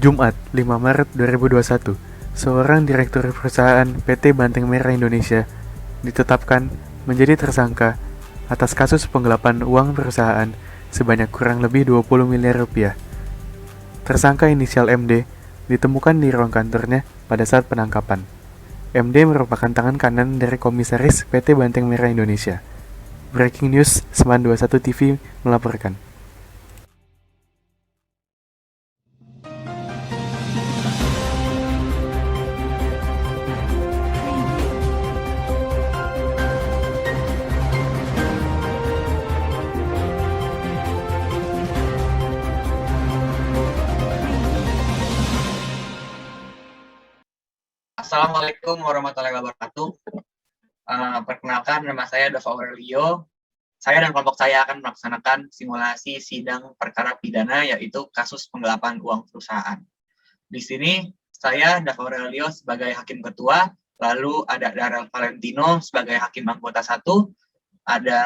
Jumat, 5 Maret 2021, seorang direktur perusahaan PT Banteng Merah Indonesia ditetapkan menjadi tersangka atas kasus penggelapan uang perusahaan sebanyak kurang lebih 20 miliar rupiah. Tersangka inisial MD ditemukan di ruang kantornya pada saat penangkapan. MD merupakan tangan kanan dari komisaris PT Banteng Merah Indonesia. Breaking News, Seman 21 TV melaporkan. Assalamualaikum warahmatullahi wabarakatuh. Perkenalkan, nama saya Dava Aurelio. Saya dan kelompok saya akan melaksanakan simulasi sidang perkara pidana, yaitu kasus penggelapan uang perusahaan. Di sini saya, Dava Aurelio, sebagai hakim ketua, lalu ada Darel Valentino sebagai hakim anggota 1, ada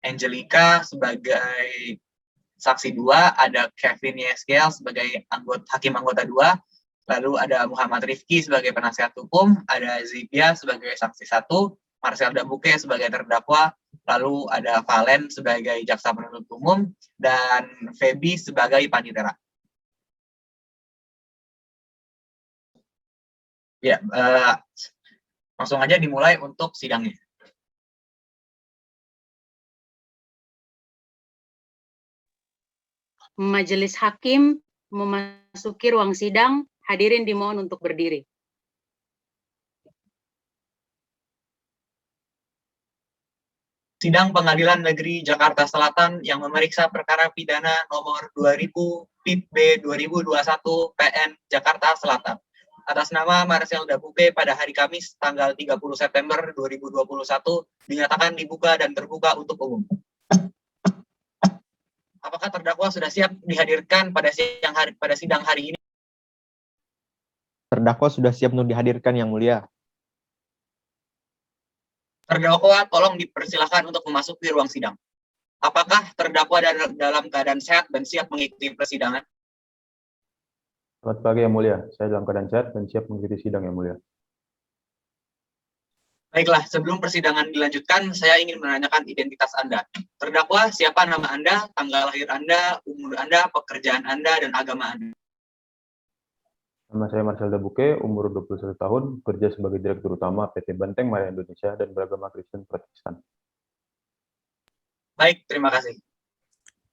Angelica sebagai saksi 2, ada Kevin Yeskel sebagai hakim anggota 2, lalu ada Muhammad Rifki sebagai penasihat hukum, ada Zibia sebagai saksi 1, Marcel Dabuke sebagai terdakwa, lalu ada Valen sebagai jaksa penuntut umum, dan Feby sebagai panitera. Ya, langsung aja dimulai untuk sidangnya. Majelis Hakim memasuki ruang sidang, hadirin dimohon untuk berdiri. Sidang Pengadilan Negeri Jakarta Selatan yang memeriksa perkara pidana nomor 2000 PIP B 2021 PN Jakarta Selatan. Atas nama Marcel Dabuke pada hari Kamis tanggal 30 September 2021 dinyatakan dibuka dan terbuka untuk umum. Apakah terdakwa sudah siap dihadirkan pada sidang hari ini? Terdakwa sudah siap untuk dihadirkan, Yang Mulia. Terdakwa tolong dipersilakan untuk memasuki ruang sidang. Apakah terdakwa dalam keadaan sehat dan siap mengikuti persidangan? Selamat pagi, Yang Mulia. Saya dalam keadaan sehat dan siap mengikuti sidang, Yang Mulia. Baiklah, sebelum persidangan dilanjutkan, saya ingin menanyakan identitas Anda. Terdakwa, siapa nama Anda, tanggal lahir Anda, umur Anda, pekerjaan Anda, dan agama Anda? Nama saya Marcel Dabuke, umur 21 tahun, bekerja sebagai Direktur Utama PT Banteng Merah Indonesia dan beragama Kristen Protestan. Baik, terima kasih.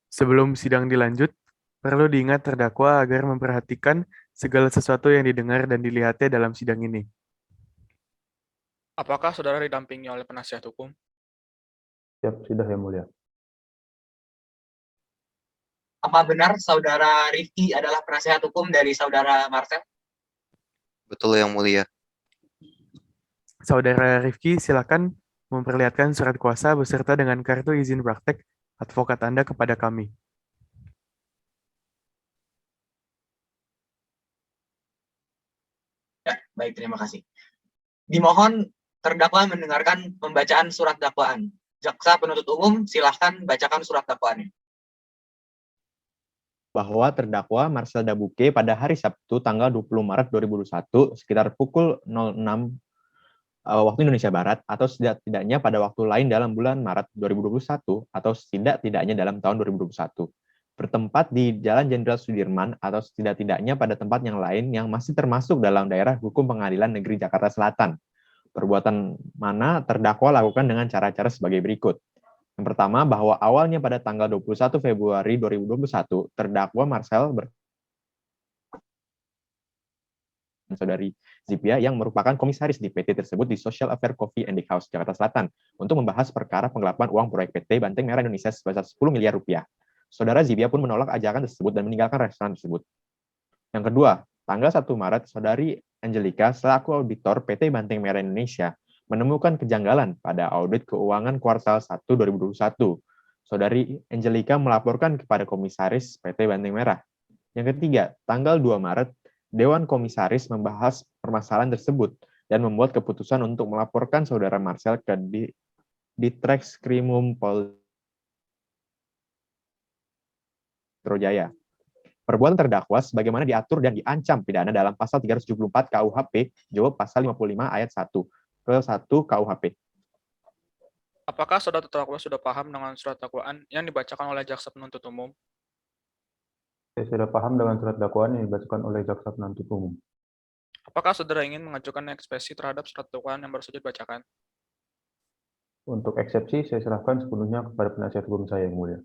Sebelum sidang dilanjut, perlu diingat terdakwa agar memperhatikan segala sesuatu yang didengar dan dilihatnya dalam sidang ini. Apakah saudara didampingi oleh penasihat hukum? Siap, sudah, Yang Mulia. Apa benar saudara Rifki adalah penasihat hukum dari saudara Marcel? Betul, Yang Mulia. Saudara Rifki, silakan memperlihatkan surat kuasa beserta dengan kartu izin praktek advokat Anda kepada kami. Ya, baik, terima kasih. Dimohon terdakwa mendengarkan pembacaan surat dakwaan. Jaksa penuntut umum, silahkan bacakan surat dakwaannya. Bahwa terdakwa Marcel Dabuke pada hari Sabtu tanggal 20 Maret 2021 sekitar pukul 06 waktu Indonesia Barat atau setidak-tidaknya pada waktu lain dalam bulan Maret 2021 atau setidak-tidaknya dalam tahun 2021 bertempat di Jalan Jenderal Sudirman atau setidak-tidaknya pada tempat yang lain yang masih termasuk dalam daerah hukum Pengadilan Negeri Jakarta Selatan. Perbuatan mana terdakwa lakukan dengan cara-cara sebagai berikut. Yang pertama, bahwa awalnya pada tanggal 21 Februari 2021, terdakwa Marcel saudari Zibia yang merupakan komisaris di PT tersebut di Social Affair Coffee and House Jakarta Selatan untuk membahas perkara penggelapan uang proyek PT Banteng Merah Indonesia sebesar 10 miliar rupiah. Saudara Zibia pun menolak ajakan tersebut dan meninggalkan restoran tersebut. Yang kedua, tanggal 1 Maret, saudari Angelica selaku auditor PT Banteng Merah Indonesia menemukan kejanggalan pada audit keuangan kuartal 1 2021. Saudari Angelica melaporkan kepada komisaris PT Banteng Merah. Yang ketiga, tanggal 2 Maret, Dewan Komisaris membahas permasalahan tersebut dan membuat keputusan untuk melaporkan saudara Marcel ke Ditreskrimum Polda Metro Jaya. Perbuatan terdakwa sebagaimana diatur dan diancam pidana dalam pasal 374 KUHP, jawab pasal 55 ayat 1 ke 1 KUHP. Apakah saudara terdakwa sudah paham dengan surat dakwaan yang dibacakan oleh jaksa penuntut umum? Saya sudah paham dengan surat dakwaan yang dibacakan oleh jaksa penuntut umum. Apakah saudara ingin mengajukan eksepsi terhadap surat dakwaan yang baru saja dibacakan? Untuk eksepsi, saya serahkan sepenuhnya kepada penasihat hukum saya yang mulia.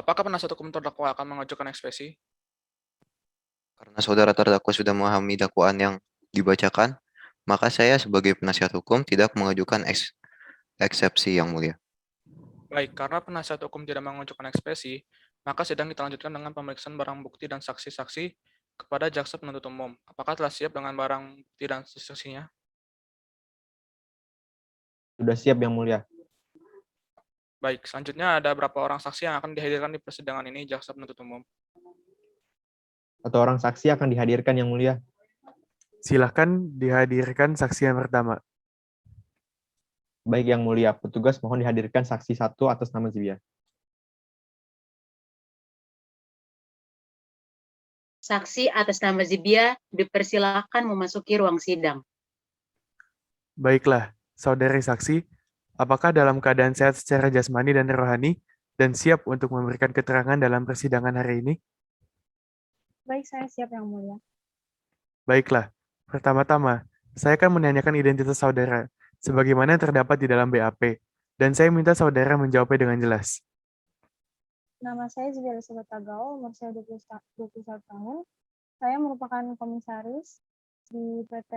Apakah penasihat hukum terdakwa akan mengajukan eksepsi? Karena saudara terdakwa sudah memahami dakwaan yang dibacakan, maka saya sebagai penasihat hukum tidak mengajukan eksepsi yang mulia. Baik, karena penasihat hukum tidak mengajukan eksepsi, maka sidang kita lanjutkan dengan pemeriksaan barang bukti dan saksi-saksi kepada jaksa penuntut umum. Apakah telah siap dengan barang bukti dan saksinya? Sudah siap yang mulia. Baik, selanjutnya ada berapa orang saksi yang akan dihadirkan di persidangan ini, jaksa penuntut umum? Atau orang saksi akan dihadirkan yang mulia. Silahkan dihadirkan saksi yang pertama. Baik yang mulia, petugas mohon dihadirkan saksi 1 atas nama Zibia. Saksi atas nama Zibia dipersilakan memasuki ruang sidang. Baiklah, saudari saksi, apakah dalam keadaan sehat secara jasmani dan rohani dan siap untuk memberikan keterangan dalam persidangan hari ini? Baik, saya siap yang mulia. Baiklah, pertama-tama, saya akan menanyakan identitas saudara, sebagaimana yang terdapat di dalam BAP, dan saya minta saudara menjawabnya dengan jelas. Nama saya Zibia Elizabeth Tagao, umur saya 21 tahun. Saya merupakan komisaris di PT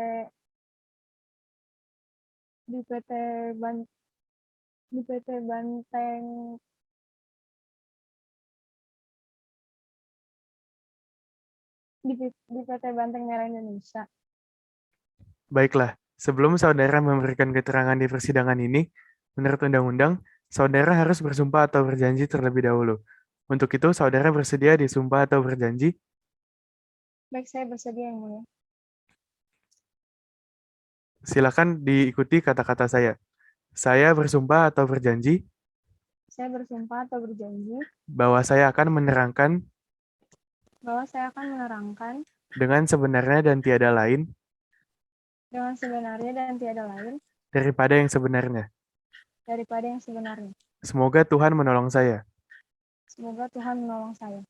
Banteng di PT Banteng Merah Indonesia. Baiklah, sebelum saudara memberikan keterangan di persidangan ini, menurut undang-undang, saudara harus bersumpah atau berjanji terlebih dahulu. Untuk itu, saudara bersedia disumpah atau berjanji? Baik, saya bersedia yang mulia. Silakan diikuti kata-kata saya. Saya bersumpah atau berjanji Saya bersumpah atau berjanji bahwa saya akan menerangkan bahwa saya akan menerangkan dengan sebenarnya dan tiada lain dengan sebenarnya dan tiada lain daripada yang sebenarnya. daripada yang sebenarnya. Semoga Tuhan menolong saya. Semoga Tuhan menolong saya.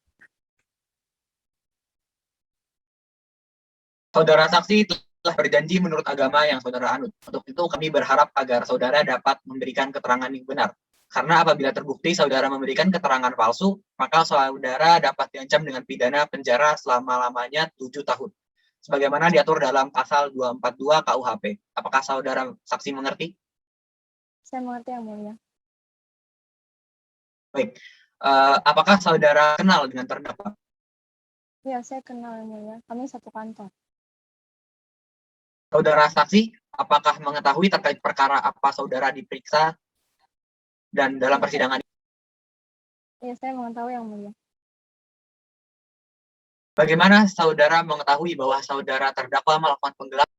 Saudara saksi telah berjanji menurut agama yang saudara anut. Untuk itu kami berharap agar saudara dapat memberikan keterangan yang benar. Karena apabila terbukti saudara memberikan keterangan palsu, maka saudara dapat diancam dengan pidana penjara selama-lamanya 7 tahun. Sebagaimana diatur dalam pasal 242 KUHP. Apakah saudara saksi mengerti? Saya mengerti yang mulia. Baik. Apakah saudara kenal dengan terdakwa? Ya, saya kenal yang mulia. Kami satu kantor. Saudara saksi, apakah mengetahui terkait perkara apa saudara diperiksa dan dalam persidangan? Ya, saya mengetahui yang mulia. Bagaimana saudara mengetahui bahwa saudara terdakwa melakukan penggelapan?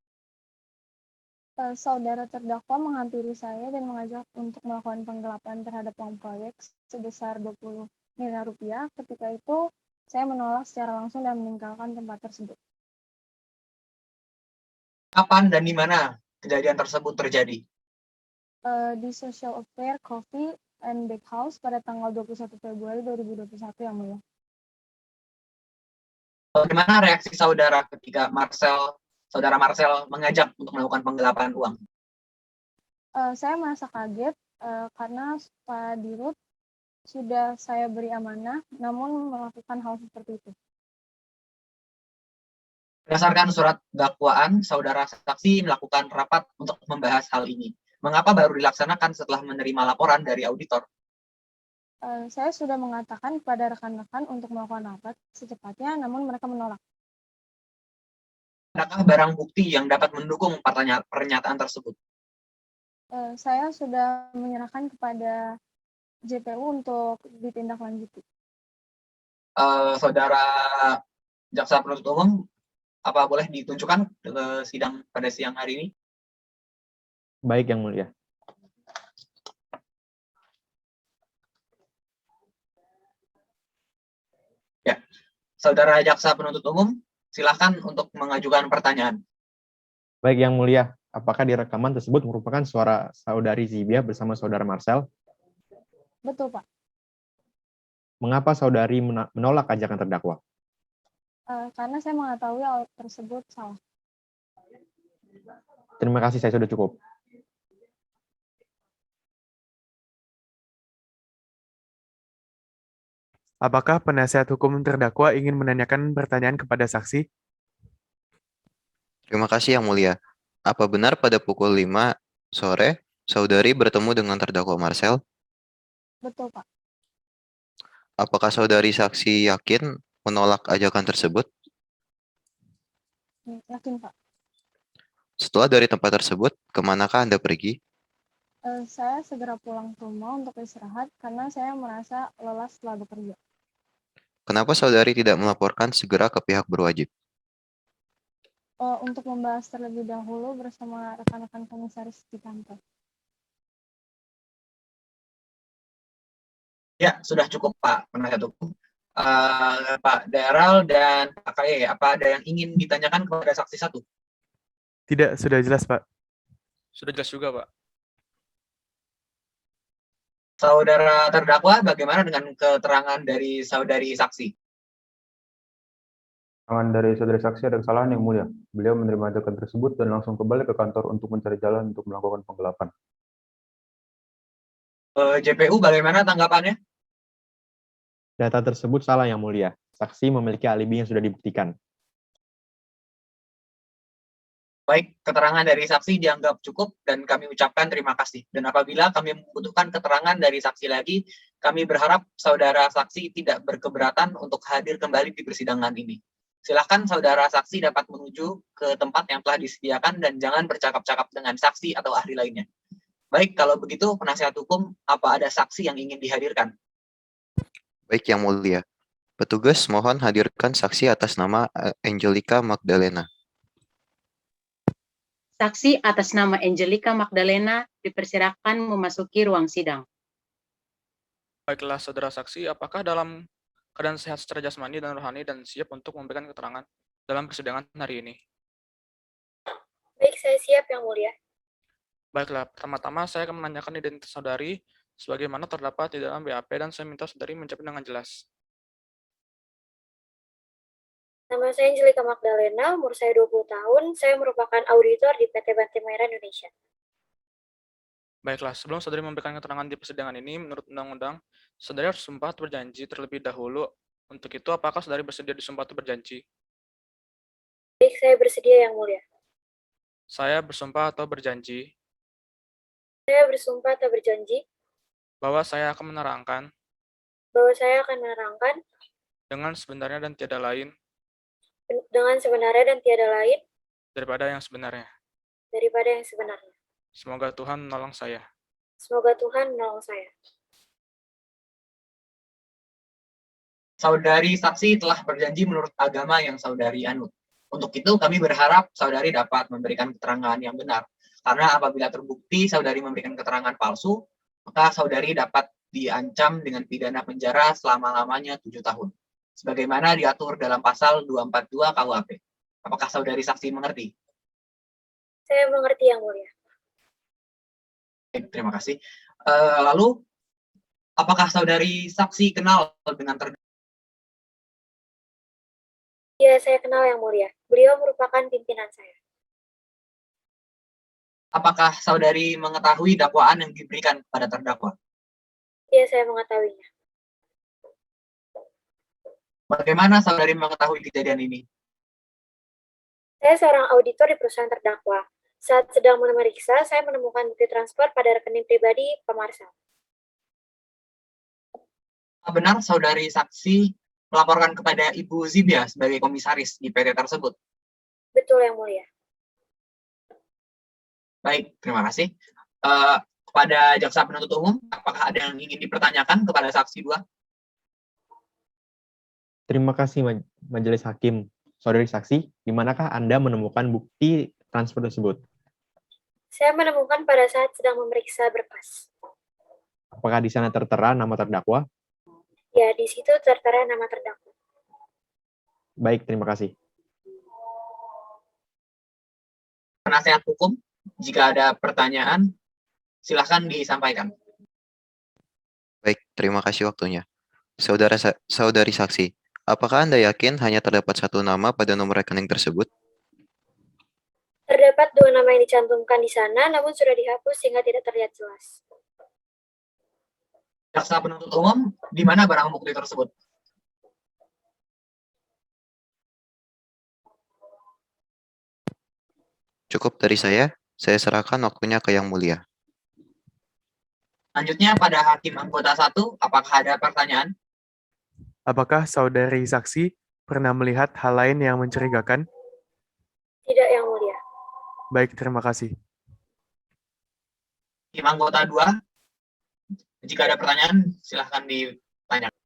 Saudara terdakwa menghampiri saya dan mengajak untuk melakukan penggelapan terhadap uang proyek sebesar 20 miliar rupiah. Ketika itu, saya menolak secara langsung dan meninggalkan tempat tersebut. Kapan dan di mana kejadian tersebut terjadi? Di Social Affair Coffee and Bakehouse pada tanggal 21 Februari 2021 yang mulia. Bagaimana reaksi saudara ketika saudara Marcel mengajak untuk melakukan penggelapan uang? Saya merasa kaget karena Pak Dirut sudah saya beri amanah, namun melakukan hal seperti itu. Berdasarkan surat dakwaan, saudara saksi melakukan rapat untuk membahas hal ini. Mengapa baru dilaksanakan setelah menerima laporan dari auditor? Saya sudah mengatakan kepada rekan-rekan untuk melakukan rapat secepatnya, namun mereka menolak. Adakah barang bukti yang dapat mendukung pernyataan tersebut? Saya sudah menyerahkan kepada JPU untuk ditindaklanjuti. Saudara jaksa penuntut umum, apa boleh ditunjukkan sidang pada siang hari ini? Baik yang mulia. Saudara Jaksa Penuntut Umum, silakan untuk mengajukan pertanyaan. Baik, Yang Mulia, apakah di rekaman tersebut merupakan suara saudari Zibia bersama saudara Marcel? Betul, Pak. Mengapa saudari menolak ajakan terdakwa? Karena saya mengetahui hal tersebut salah. Terima kasih, saya sudah cukup. Apakah penasihat hukum terdakwa ingin menanyakan pertanyaan kepada saksi? Terima kasih Yang Mulia. Apa benar pada pukul 5 sore, saudari bertemu dengan terdakwa Marcel? Betul, Pak. Apakah saudari saksi yakin menolak ajakan tersebut? Yakin, Pak. Setelah dari tempat tersebut, kemanakah Anda pergi? Saya segera pulang ke rumah untuk istirahat karena saya merasa lelah setelah bekerja. Kenapa saudari tidak melaporkan segera ke pihak berwajib? Untuk membahas terlebih dahulu bersama rekan-rekan komisaris di kantor. Ya, sudah cukup Pak penasihat hukum. Pak Daryl dan Pak Kaye, apa ada yang ingin ditanyakan kepada saksi satu? Tidak, sudah jelas, Pak. Sudah jelas juga, Pak. Saudara terdakwa, bagaimana dengan keterangan dari saudari saksi? Keterangan dari saudari saksi ada kesalahan, Yang Mulia. Beliau menerima ajakan tersebut dan langsung kembali ke kantor untuk mencari jalan untuk melakukan penggelapan. JPU, bagaimana tanggapannya? Data tersebut salah, Yang Mulia. Saksi memiliki alibi yang sudah dibuktikan. Baik, keterangan dari saksi dianggap cukup dan kami ucapkan terima kasih. Dan apabila kami membutuhkan keterangan dari saksi lagi, kami berharap saudara saksi tidak berkeberatan untuk hadir kembali di persidangan ini. Silakan saudara saksi dapat menuju ke tempat yang telah disediakan dan jangan bercakap-cakap dengan saksi atau ahli lainnya. Baik, kalau begitu penasihat hukum, apa ada saksi yang ingin dihadirkan? Baik Yang Mulia. Petugas mohon hadirkan saksi atas nama Angelica Magdalena. Saksi atas nama Angelica Magdalena dipersilakan memasuki ruang sidang. Baiklah, saudara saksi, apakah dalam keadaan sehat secara jasmani dan rohani dan siap untuk memberikan keterangan dalam persidangan hari ini? Baik, saya siap, Yang Mulia. Baiklah, pertama-tama saya akan menanyakan identitas saudari sebagaimana terdapat di dalam BAP dan saya minta saudari menjawab dengan jelas. Nama saya Angelica Magdalena, umur saya 20 tahun, saya merupakan auditor di PT Banteng Merah Indonesia. Baiklah, sebelum saudari memberikan keterangan di persidangan ini, menurut undang-undang, saudari harus sumpah atau berjanji terlebih dahulu. Untuk itu, apakah saudari bersedia disumpah atau berjanji? Baik, saya bersedia, Yang Mulia. Saya bersumpah atau berjanji Saya bersumpah atau berjanji bahwa saya akan menerangkan bahwa saya akan menerangkan dengan sebenarnya dan tiada lain dengan sebenarnya dan tiada lain daripada yang sebenarnya. daripada yang sebenarnya. Semoga Tuhan menolong saya. Semoga Tuhan menolong saya. Saudari saksi telah berjanji menurut agama yang saudari anut. Untuk itu kami berharap saudari dapat memberikan keterangan yang benar. Karena apabila terbukti saudari memberikan keterangan palsu, maka saudari dapat diancam dengan pidana penjara selama-lamanya 7 tahun. Sebagaimana diatur dalam pasal 242 KUHP. Apakah saudari saksi mengerti? Saya mengerti, Yang Mulia. Terima kasih. Lalu, apakah saudari saksi kenal dengan terdakwa? Ya, saya kenal, Yang Mulia. Beliau merupakan pimpinan saya. Apakah saudari mengetahui dakwaan yang diberikan kepada terdakwa? Ya, saya mengetahuinya. Bagaimana saudari mengetahui kejadian ini? Saya seorang auditor di perusahaan terdakwa. Saat sedang memeriksa, saya menemukan bukti transfer pada rekening pribadi Pak Marcel. Benar saudari saksi melaporkan kepada Ibu Zibia sebagai komisaris di PT tersebut? Betul, Yang Mulia. Baik, terima kasih. Kepada jaksa penuntut umum, apakah ada yang ingin dipertanyakan kepada saksi 2? Terima kasih, Majelis Hakim. Saudari saksi, di manakah Anda menemukan bukti transfer tersebut? Saya menemukan pada saat sedang memeriksa berkas. Apakah di sana tertera nama terdakwa? Ya, di situ tertera nama terdakwa. Baik, terima kasih. Penasehat hukum, jika ada pertanyaan, silahkan disampaikan. Baik, terima kasih waktunya. Saudari saksi, apakah Anda yakin hanya terdapat satu nama pada nomor rekening tersebut? Terdapat 2 nama yang dicantumkan di sana, namun sudah dihapus sehingga tidak terlihat jelas. Jaksa penuntut umum, di mana barang bukti tersebut? Cukup dari saya serahkan waktunya ke Yang Mulia. Selanjutnya pada hakim anggota 1, apakah ada pertanyaan? Apakah saudari saksi pernah melihat hal lain yang mencurigakan? Tidak, Yang Mulia. Baik, terima kasih. Hakim anggota 2, jika ada pertanyaan, silahkan ditanyakan.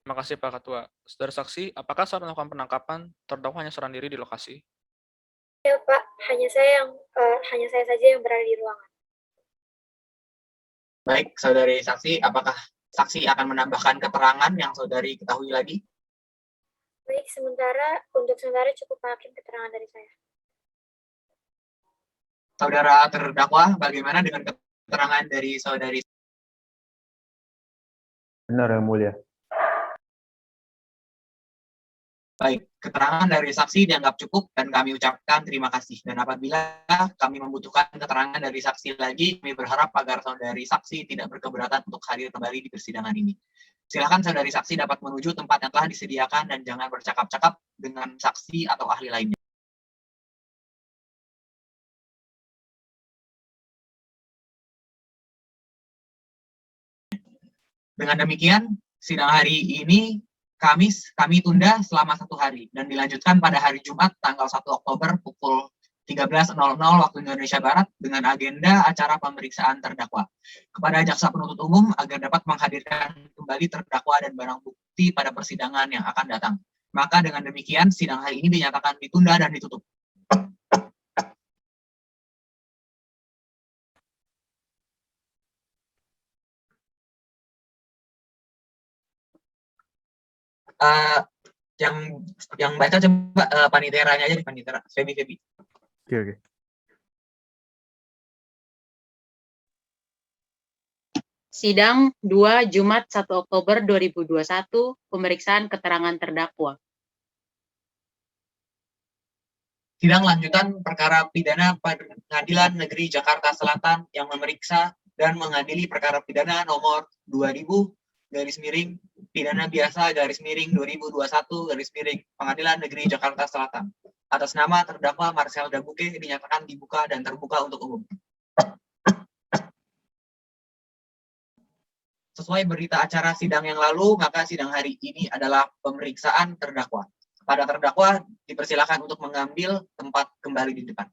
Terima kasih Pak Ketua. Saudara saksi, apakah saat melakukan penangkapan, terdakwa hanya seorang diri di lokasi? Ya, Pak. Hanya saya saja yang berada di ruangan. Baik, saudari saksi, apakah saksi akan menambahkan keterangan yang saudari ketahui lagi? Baik, untuk sementara cukup hakim keterangan dari saya. Saudara terdakwa, bagaimana dengan keterangan dari saudari? Benar, Yang Mulia. Baik, keterangan dari saksi dianggap cukup dan kami ucapkan terima kasih. Dan apabila kami membutuhkan keterangan dari saksi lagi, kami berharap agar saudari saksi tidak berkeberatan untuk hadir kembali di persidangan ini. Silakan saudari saksi dapat menuju tempat yang telah disediakan dan jangan bercakap-cakap dengan saksi atau ahli lainnya. Dengan demikian, sidang hari ini Kamis kami tunda selama 1 hari dan dilanjutkan pada hari Jumat tanggal 1 Oktober pukul 13.00 waktu Indonesia Barat dengan agenda acara pemeriksaan terdakwa. Kepada jaksa penuntut umum agar dapat menghadirkan kembali terdakwa dan barang bukti pada persidangan yang akan datang. Maka dengan demikian sidang hari ini dinyatakan ditunda dan ditutup. Yang baca coba paniteranya aja di panitera. Febi. Oke. Sidang 2 Jumat 1 Oktober 2021, pemeriksaan keterangan terdakwa. Sidang lanjutan perkara pidana Pengadilan Negeri Jakarta Selatan yang memeriksa dan mengadili perkara pidana nomor 2000 pidana biasa _2021 Pengadilan Negeri Jakarta Selatan. Atas nama terdakwa Marcel Dabuke dinyatakan dibuka dan terbuka untuk umum. Sesuai berita acara sidang yang lalu, maka sidang hari ini adalah pemeriksaan terdakwa. Kepada terdakwa dipersilakan untuk mengambil tempat kembali di depan.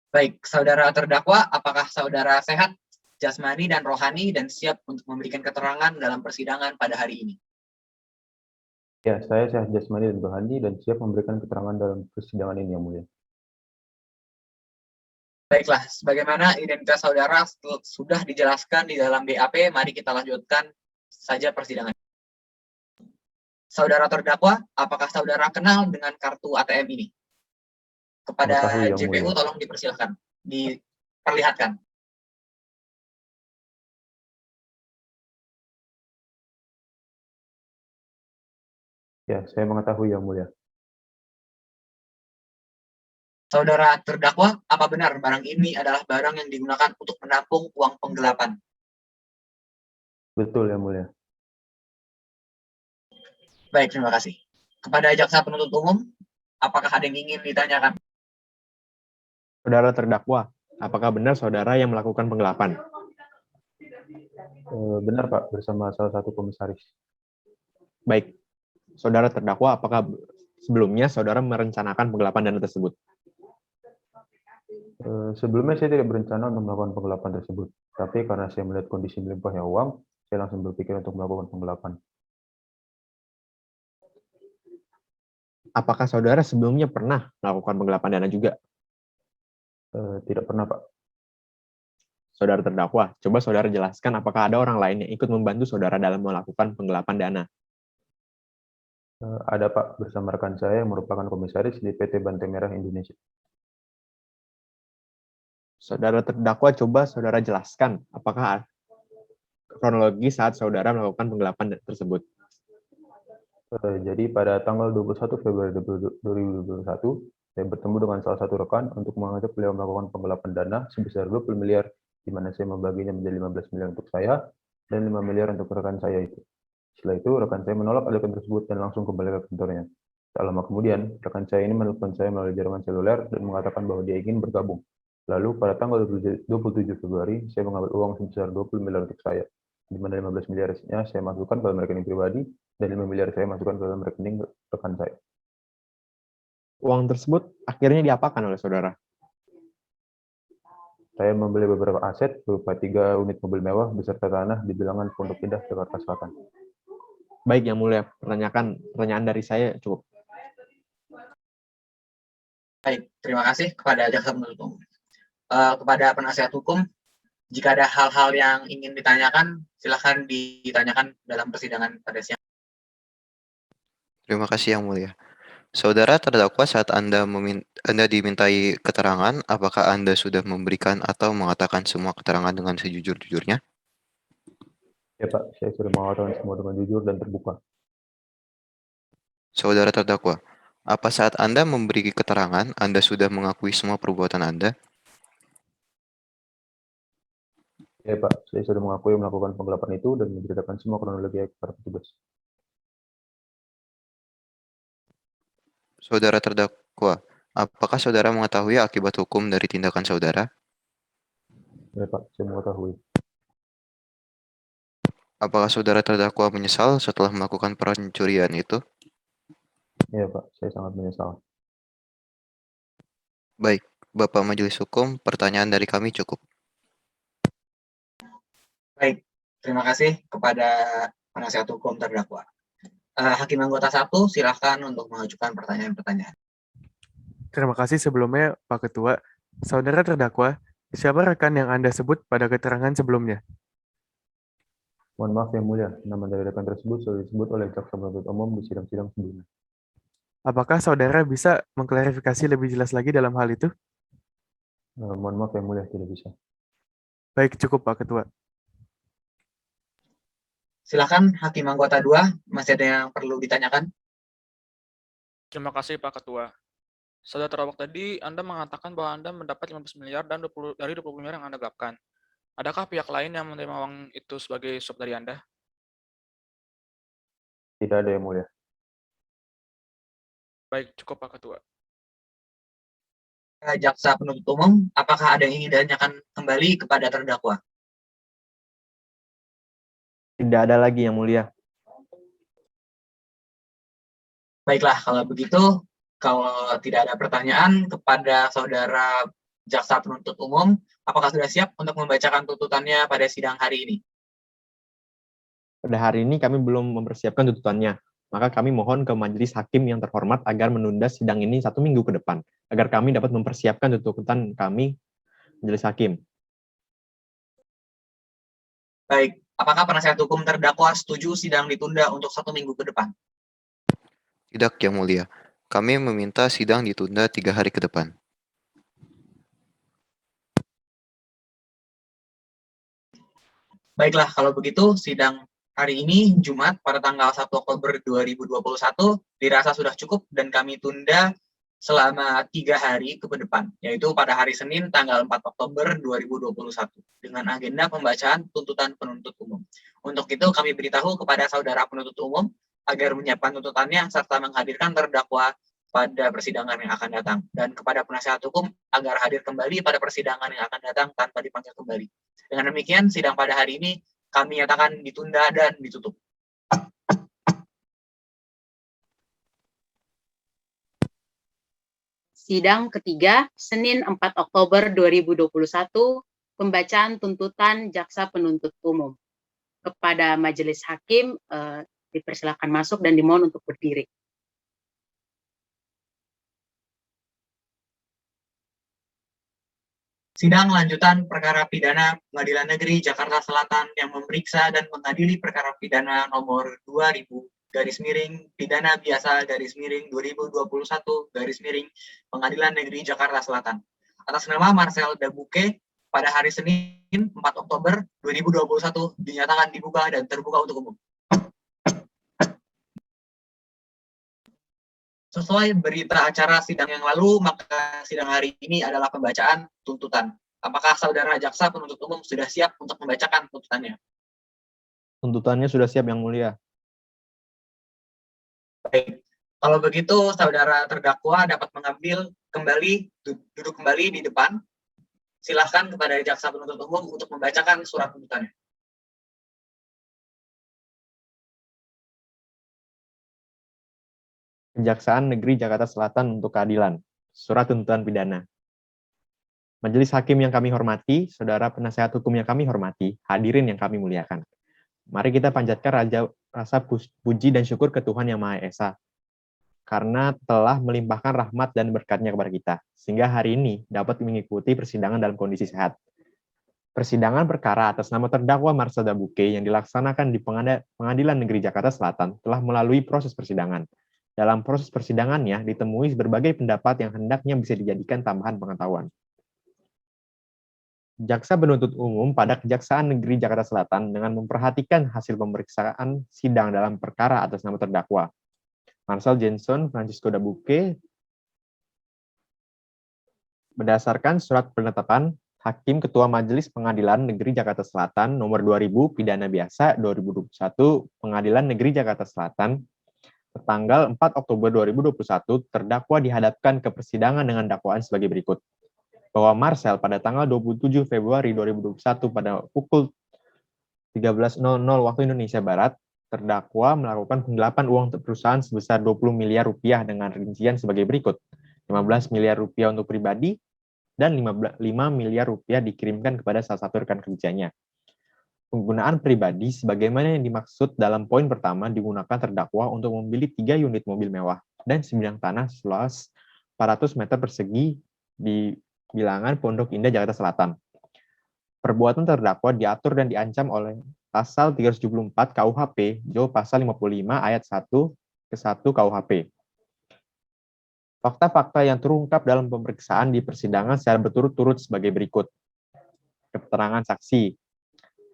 Baik, saudara terdakwa, apakah saudara sehat, jasmani dan rohani dan siap untuk memberikan keterangan dalam persidangan pada hari ini? Ya, saya sehat jasmani dan rohani dan siap memberikan keterangan dalam persidangan ini, Yang Mulia. Baiklah, sebagaimana identitas saudara sudah dijelaskan di dalam BAP, mari kita lanjutkan saja persidangan. Saudara terdakwa, apakah saudara kenal dengan kartu ATM ini? Kepada JPU tolong dipersilakan, diperlihatkan. Ya, saya mengetahui, Yang Mulia. Saudara terdakwa, apa benar barang ini adalah barang yang digunakan untuk menampung uang penggelapan? Betul, Yang Mulia. Baik, terima kasih. Kepada jaksa penuntut umum, apakah ada yang ingin ditanyakan? Saudara terdakwa, apakah benar saudara yang melakukan penggelapan? Benar, Pak, bersama salah satu komisaris. Baik. Saudara terdakwa, apakah sebelumnya saudara merencanakan penggelapan dana tersebut? Sebelumnya saya tidak berencana untuk melakukan penggelapan tersebut. Tapi karena saya melihat kondisi melimpahnya uang, saya langsung berpikir untuk melakukan penggelapan. Apakah saudara sebelumnya pernah melakukan penggelapan dana juga? Tidak pernah, Pak. Saudara terdakwa, coba saudara jelaskan apakah ada orang lain yang ikut membantu saudara dalam melakukan penggelapan dana. Ada Pak, bersama rekan saya yang merupakan komisaris di PT Banteng Merah Indonesia. Saudara terdakwa, coba saudara jelaskan apakah kronologi saat saudara melakukan penggelapan tersebut. Jadi pada tanggal 21 Februari 2021, saya bertemu dengan salah satu rekan untuk mengajak beliau melakukan penggelapan dana sebesar 20 miliar, di mana saya membaginya menjadi 15 miliar untuk saya dan 5 miliar untuk rekan saya itu. Setelah itu, rekan saya menolak ajakan tersebut dan langsung kembali ke kantornya. Tak lama kemudian, rekan saya ini menelpon saya melalui jaringan seluler dan mengatakan bahwa dia ingin bergabung. Lalu pada tanggal 27 Februari, saya mengambil uang sebesar 20 miliar untuk saya, di mana 15 miliarnya saya masukkan ke dalam rekening pribadi dan 5 miliar saya masukkan ke dalam rekening rekan saya. Uang tersebut akhirnya diapakan oleh saudara? Saya membeli beberapa aset berupa 3 unit mobil mewah beserta tanah di bilangan Pondok Indah, Jakarta Selatan. Baik, Yang Mulia, pertanyaan dari saya cukup. Baik, terima kasih kepada jaksa penuntut umum. Kepada penasihat hukum, jika ada hal-hal yang ingin ditanyakan, silakan ditanyakan dalam persidangan pada siang. Terima kasih Yang Mulia. Saudara terdakwa, saat Anda dimintai keterangan, apakah Anda sudah memberikan atau mengatakan semua keterangan dengan sejujur-jujurnya? Ya Pak, saya sudah mengatakan semua dengan jujur dan terbuka. Saudara terdakwa, apa saat Anda memberi keterangan, Anda sudah mengakui semua perbuatan Anda? Ya Pak, saya sudah mengakui melakukan penggelapan itu dan menceritakan semua kronologi kepada petugas. Saudara terdakwa, apakah saudara mengetahui akibat hukum dari tindakan saudara? Ya Pak, saya mengetahui. Apakah saudara terdakwa menyesal setelah melakukan pencurian itu? Ya Pak, saya sangat menyesal. Baik, Bapak Majelis Hukum, pertanyaan dari kami cukup. Baik, terima kasih kepada penasihat hukum terdakwa. Hakim anggota 1, silakan untuk mengajukan pertanyaan-pertanyaan. Terima kasih sebelumnya, Pak Ketua. Saudara terdakwa, siapa rekan yang Anda sebut pada keterangan sebelumnya? Mohon maaf Yang Mulia, nama dari rekan tersebut sudah disebut oleh jaksa penuntut umum di sidang-sidang sebelumnya. Apakah saudara bisa mengklarifikasi lebih jelas lagi dalam hal itu? Mohon maaf Yang Mulia, tidak bisa. Baik, cukup Pak Ketua. Silakan Hakim anggota 2, masih ada yang perlu ditanyakan? Terima kasih Pak Ketua. Saudara terdakwa tadi, Anda mengatakan bahwa Anda mendapat 15 miliar dan dari 20 miliar yang Anda gelapkan. Adakah pihak lain yang menerima uang itu sebagai suap dari Anda? Tidak ada Yang Mulia. Baik, cukup Pak Ketua. Jaksa penuntut umum, apakah ada yang ingin ditanyakan kembali kepada terdakwa? Tidak ada lagi, Yang Mulia. Baiklah, kalau begitu, kalau tidak ada pertanyaan kepada saudara jaksa penuntut umum, apakah sudah siap untuk membacakan tuntutannya pada sidang hari ini? Pada hari ini kami belum mempersiapkan tuntutannya, maka kami mohon ke majelis hakim yang terhormat agar menunda sidang ini 1 minggu ke depan, agar kami dapat mempersiapkan tuntutan kami, majelis hakim. Baik, apakah penasihat hukum terdakwa setuju sidang ditunda untuk 1 minggu ke depan? Tidak, Yang Mulia. Kami meminta sidang ditunda 3 hari ke depan. Baiklah, kalau begitu sidang hari ini, Jumat, pada tanggal 1 Oktober 2021, dirasa sudah cukup dan kami tunda selama 3 hari ke depan, yaitu pada hari Senin tanggal 4 Oktober 2021, dengan agenda pembacaan tuntutan penuntut umum. Untuk itu, kami beritahu kepada saudara penuntut umum agar menyiapkan tuntutannya serta menghadirkan terdakwa pada persidangan yang akan datang, dan kepada penasihat hukum agar hadir kembali pada persidangan yang akan datang tanpa dipanggil kembali. Dengan demikian, sidang pada hari ini kami nyatakan ditunda dan ditutup. Sidang ketiga, Senin 4 Oktober 2021, pembacaan tuntutan jaksa penuntut umum. Kepada majelis hakim, dipersilakan masuk dan dimohon untuk berdiri. Sidang lanjutan perkara pidana Pengadilan Negeri Jakarta Selatan yang memeriksa dan mengadili perkara pidana nomor 2000 garis miring pidana biasa garis miring 2021 garis miring Pengadilan Negeri Jakarta Selatan. Atas nama Marcel Dabuke pada hari Senin 4 Oktober 2021 dinyatakan dibuka dan terbuka untuk umum. Sesuai berita acara sidang yang lalu, maka sidang hari ini adalah pembacaan tuntutan. Apakah saudara jaksa penuntut umum sudah siap untuk membacakan tuntutannya? Tuntutannya sudah siap, Yang Mulia. Baik. Kalau begitu, saudara terdakwa dapat duduk kembali di depan. Silakan kepada jaksa penuntut umum untuk membacakan surat tuntutannya. Kejaksaan Negeri Jakarta Selatan untuk Keadilan. Surat tuntutan pidana. Majelis hakim yang kami hormati, saudara penasehat hukum yang kami hormati, hadirin yang kami muliakan. Mari kita panjatkan rasa puji dan syukur ke Tuhan Yang Maha Esa, karena telah melimpahkan rahmat dan berkat-Nya kepada kita, sehingga hari ini dapat mengikuti persidangan dalam kondisi sehat. Persidangan perkara atas nama terdakwa Marcel Dabuke yang dilaksanakan di Pengadilan Negeri Jakarta Selatan telah melalui proses persidangan. Dalam proses persidangannya ditemui berbagai pendapat yang hendaknya bisa dijadikan tambahan pengetahuan. Jaksa penuntut umum pada Kejaksaan Negeri Jakarta Selatan dengan memperhatikan hasil pemeriksaan sidang dalam perkara atas nama terdakwa Marcel Jenson Francisco Dabuke berdasarkan surat penetapan Hakim Ketua Majelis Pengadilan Negeri Jakarta Selatan nomor 2000 Pidana Biasa 2021 Pengadilan Negeri Jakarta Selatan tanggal 4 Oktober 2021 terdakwa dihadapkan ke persidangan dengan dakwaan sebagai berikut. Bahwa Marcel pada tanggal 27 Februari 2021 pada pukul 13.00 waktu Indonesia Barat, terdakwa melakukan penggelapan uang perusahaan sebesar 20 miliar rupiah dengan rincian sebagai berikut. 15 miliar rupiah untuk pribadi, dan 5 miliar rupiah dikirimkan kepada salah satu rekan kerjanya. Penggunaan pribadi sebagaimana yang dimaksud dalam poin pertama digunakan terdakwa untuk membeli 3 unit mobil mewah dan sebidang tanah seluas 400 meter persegi di bilangan Pondok Indah, Jakarta Selatan. Perbuatan terdakwa diatur dan diancam oleh Pasal 374 KUHP, Jo Pasal 55 ayat 1 ke 1 KUHP. Fakta-fakta yang terungkap dalam pemeriksaan di persidangan secara berturut-turut sebagai berikut. Keterangan saksi.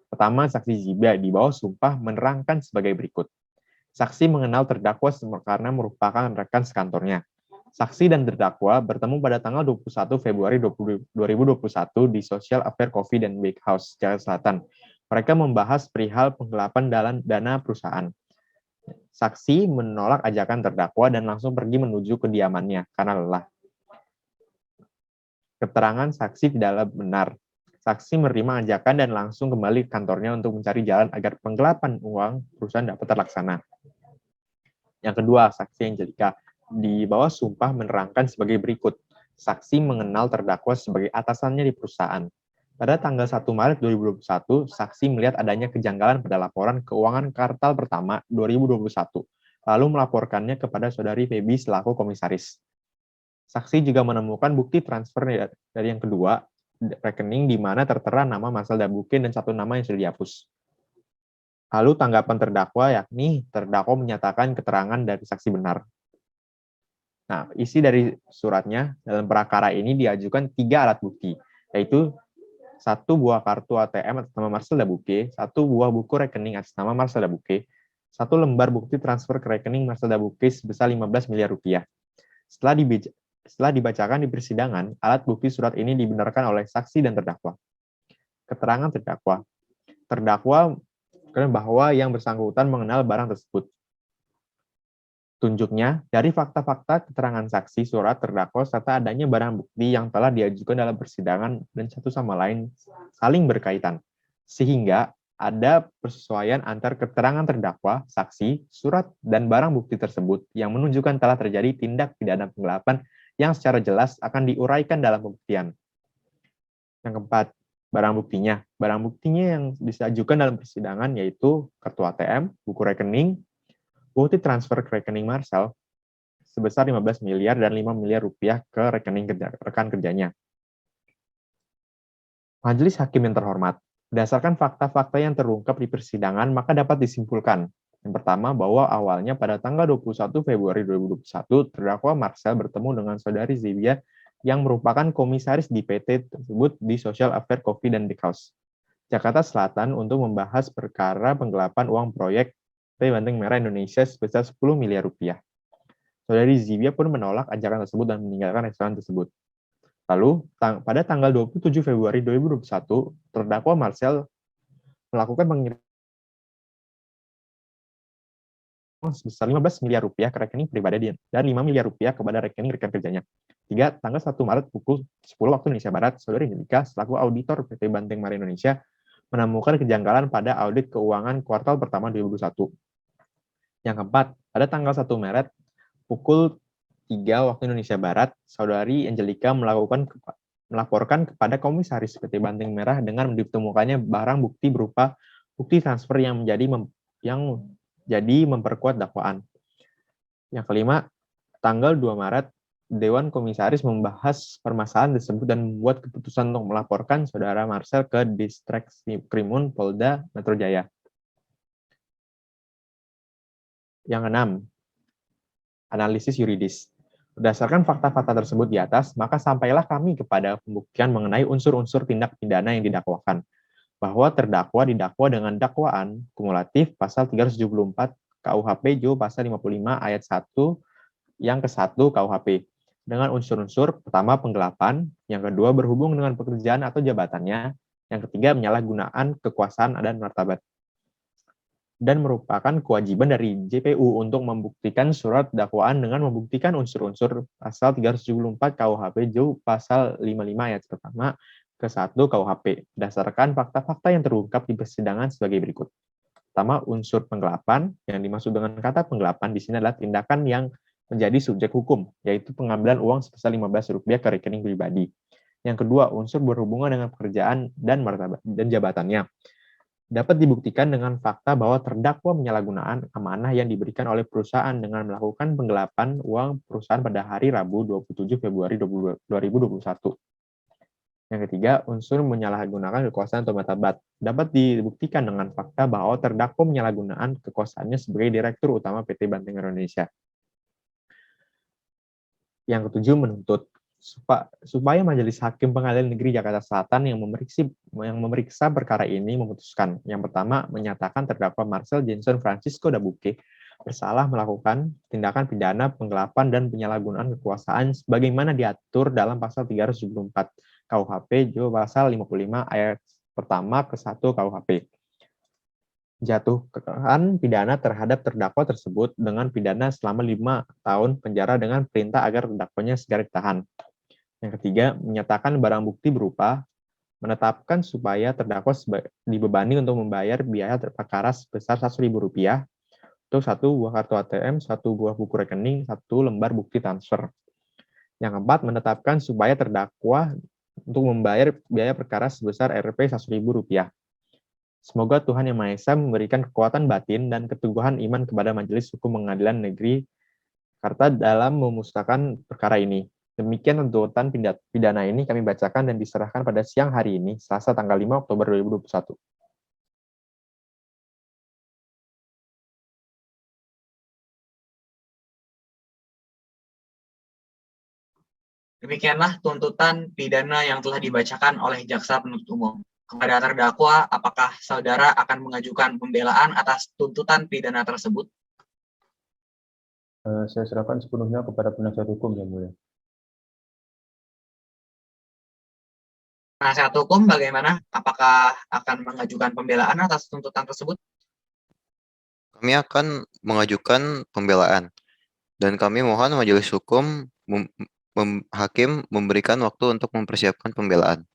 Pertama, saksi Zibia di bawah sumpah menerangkan sebagai berikut. Saksi mengenal terdakwa karena merupakan rekan sekantornya. Saksi dan terdakwa bertemu pada tanggal 21 Februari 2021 di Social Affair Coffee and Bakehouse, Jakarta Selatan. Mereka membahas perihal penggelapan dana perusahaan. Saksi menolak ajakan terdakwa dan langsung pergi menuju kediamannya karena lelah. Keterangan saksi tidaklah benar. Saksi menerima ajakan dan langsung kembali ke kantornya untuk mencari jalan agar penggelapan uang perusahaan dapat terlaksana. Yang kedua, saksi Angelika di bawah sumpah menerangkan sebagai berikut. Saksi mengenal terdakwa sebagai atasannya di perusahaan. Pada tanggal 1 Maret 2021, saksi melihat adanya kejanggalan pada laporan keuangan kuartal pertama 2021, lalu melaporkannya kepada saudari Feby selaku komisaris. Saksi juga menemukan bukti transfer dari yang kedua, rekening di mana tertera nama Marcel Dabuke dan satu nama yang sudah dihapus. Lalu tanggapan terdakwa yakni terdakwa menyatakan keterangan dari saksi benar. Nah, isi dari suratnya dalam perkara ini diajukan 3 alat bukti, yaitu 1 buah kartu ATM atas nama Marcel Dabuke, 1 buah buku rekening atas nama Marcel Dabuke, 1 lembar bukti transfer ke rekening Marcel Dabuke sebesar 15 miliar rupiah. Setelah dibacakan di persidangan, alat bukti surat ini dibenarkan oleh saksi dan terdakwa. Keterangan terdakwa. Terdakwa bahwa yang bersangkutan mengenal barang tersebut. Tunjuknya, dari fakta-fakta keterangan saksi, surat terdakwa, serta adanya barang bukti yang telah diajukan dalam persidangan dan satu sama lain saling berkaitan. Sehingga ada persesuaian antar keterangan terdakwa, saksi, surat, dan barang bukti tersebut yang menunjukkan telah terjadi tindak pidana penggelapan yang secara jelas akan diuraikan dalam pembuktian. Yang keempat, barang buktinya. Barang buktinya yang disajukan dalam persidangan yaitu kartu ATM, buku rekening, bukti transfer ke rekening Marcel sebesar 15 miliar dan 5 miliar rupiah ke rekening rekan kerjanya. Majelis Hakim yang terhormat, berdasarkan fakta-fakta yang terungkap di persidangan, maka dapat disimpulkan. Yang pertama, bahwa awalnya pada tanggal 21 Februari 2021, terdakwa Marcel bertemu dengan saudari Zibia yang merupakan komisaris di PT tersebut di Social Affair Coffee dan Bakehouse, Jakarta Selatan untuk membahas perkara penggelapan uang proyek PT Banteng Merah Indonesia sebesar 10 miliar rupiah. Saudari Zibia pun menolak ajakan tersebut dan meninggalkan restoran tersebut. Lalu, pada tanggal 27 Februari 2021, terdakwa Marcel melakukan pengiriman sebesar 15 miliar rupiah ke rekening pribadi dan 5 miliar rupiah kepada rekening rekan kerjanya. 3. Tanggal 1 Maret pukul 10 waktu Indonesia Barat, saudari Angelika selaku auditor PT Banteng Merah Indonesia menemukan kejanggalan pada audit keuangan kuartal pertama 2021. Yang keempat, pada tanggal 1 Maret pukul 3 waktu Indonesia Barat, saudari Angelika melaporkan kepada komisaris PT Banteng Merah dengan ditemukannya barang bukti berupa bukti transfer yang jadi memperkuat dakwaan. Yang kelima, tanggal 2 Maret, Dewan Komisaris membahas permasalahan tersebut dan membuat keputusan untuk melaporkan saudara Marcel ke Ditreskrimum Polda Metro Jaya. Yang keenam, analisis yuridis. Berdasarkan fakta-fakta tersebut di atas, maka sampailah kami kepada pembuktian mengenai unsur-unsur tindak pidana yang didakwakan, bahwa terdakwa didakwa dengan dakwaan kumulatif pasal 374 KUHP JUU pasal 55 ayat 1 yang ke-1 KUHP, dengan unsur-unsur pertama penggelapan, yang kedua berhubung dengan pekerjaan atau jabatannya, yang ketiga penyalahgunaan kekuasaan dan martabat, dan merupakan kewajiban dari JPU untuk membuktikan surat dakwaan dengan membuktikan unsur-unsur pasal 374 KUHP JUU pasal 55 ayat pertama ke-1 KUHP berdasarkan fakta-fakta yang terungkap di persidangan sebagai berikut. Pertama, unsur penggelapan. Yang dimaksud dengan kata penggelapan di sini adalah tindakan yang menjadi subjek hukum, yaitu pengambilan uang sebesar Rp15 ke rekening pribadi. Yang kedua, unsur berhubungan dengan pekerjaan dan martabat dan jabatannya. Dapat dibuktikan dengan fakta bahwa terdakwa menyalahgunakan amanah yang diberikan oleh perusahaan dengan melakukan penggelapan uang perusahaan pada hari Rabu 27 Februari 2021. Yang ketiga, unsur menyalahgunakan kekuasaan atau martabat. Dapat dibuktikan dengan fakta bahwa terdakwa menyalahgunakan kekuasaannya sebagai Direktur Utama PT Banteng Indonesia. Yang ketujuh, menuntut supaya Majelis Hakim Pengadilan Negeri Jakarta Selatan yang memeriksa perkara ini memutuskan. Yang pertama, menyatakan terdakwa Marcel Jenson Francisco Dabuke bersalah melakukan tindakan pidana penggelapan dan penyalahgunaan kekuasaan sebagaimana diatur dalam pasal 374 KUHP JUU pasal 55 ayat pertama ke-1 KUHP. Jatuhkan pidana terhadap terdakwa tersebut dengan pidana selama 5 tahun penjara dengan perintah agar terdakwanya segera ditahan. Yang ketiga, menyatakan barang bukti berupa menetapkan supaya terdakwa dibebani untuk membayar biaya perkara sebesar Rp100.000 untuk 1 buah kartu ATM, 1 buah buku rekening, 1 lembar bukti transfer. Yang keempat, menetapkan supaya terdakwa untuk membayar biaya perkara sebesar Rp100.000. Semoga Tuhan Yang Maha Esa memberikan kekuatan batin dan keteguhan iman kepada Majelis Hukum Pengadilan Negeri Jakarta dalam memusnahkan perkara ini. Demikian tuntutan pidana ini kami bacakan dan diserahkan pada siang hari ini, Selasa tanggal 5 Oktober 2021. Demikianlah tuntutan pidana yang telah dibacakan oleh Jaksa Penuntut Umum. Kepada terdakwa, apakah saudara akan mengajukan pembelaan atas tuntutan pidana tersebut? Saya serahkan sepenuhnya kepada penasihat hukum, Yang Mulia. Penasihat hukum bagaimana? Apakah akan mengajukan pembelaan atas tuntutan tersebut? Kami akan mengajukan pembelaan dan kami mohon Majelis Hukum Hakim memberikan waktu untuk mempersiapkan pembelaan.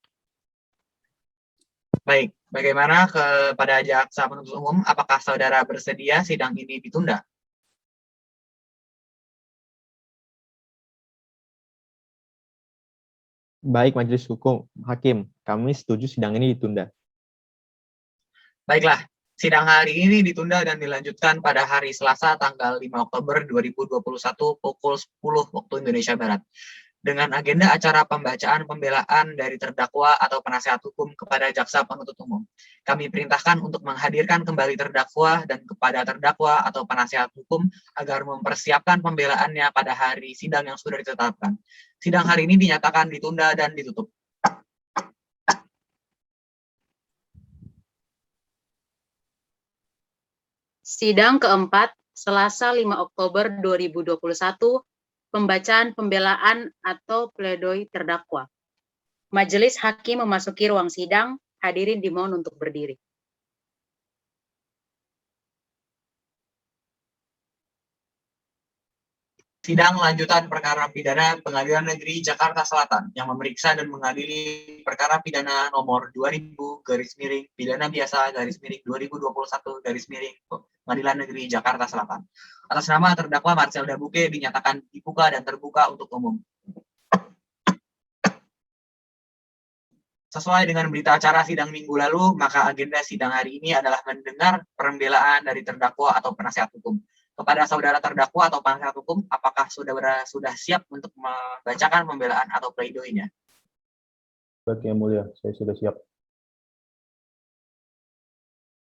Baik, bagaimana kepada Jaksa Penuntut Umum? Apakah saudara bersedia sidang ini ditunda? Baik, Majelis Hukum Hakim, kami setuju sidang ini ditunda. Baiklah, sidang hari ini ditunda dan dilanjutkan pada hari Selasa tanggal 5 Oktober 2021 pukul 10 waktu Indonesia Barat. dengan agenda acara pembacaan pembelaan dari terdakwa atau penasihat hukum kepada jaksa penuntut umum. Kami perintahkan untuk menghadirkan kembali terdakwa dan kepada terdakwa atau penasihat hukum agar mempersiapkan pembelaannya pada hari sidang yang sudah ditetapkan. Sidang hari ini dinyatakan ditunda dan ditutup. Sidang keempat, Selasa 5 Oktober 2021, pembacaan pembelaan atau pledoi terdakwa. Majelis Hakim memasuki ruang sidang, hadirin dimohon untuk berdiri. Sidang lanjutan perkara pidana Pengadilan Negeri Jakarta Selatan yang memeriksa dan mengadili perkara pidana nomor 2000 pidana biasa 2021 Pengadilan Negeri Jakarta Selatan. Atas nama terdakwa Marcel Dabuke dinyatakan dibuka dan terbuka untuk umum. Sesuai dengan berita acara sidang minggu lalu, maka agenda sidang hari ini adalah mendengar pembelaan dari terdakwa atau penasihat hukum. Kepada saudara terdakwa atau penasihat hukum, apakah saudara sudah siap untuk membacakan pembelaan atau pleidoinya? Baik, Yang Mulia, saya sudah siap.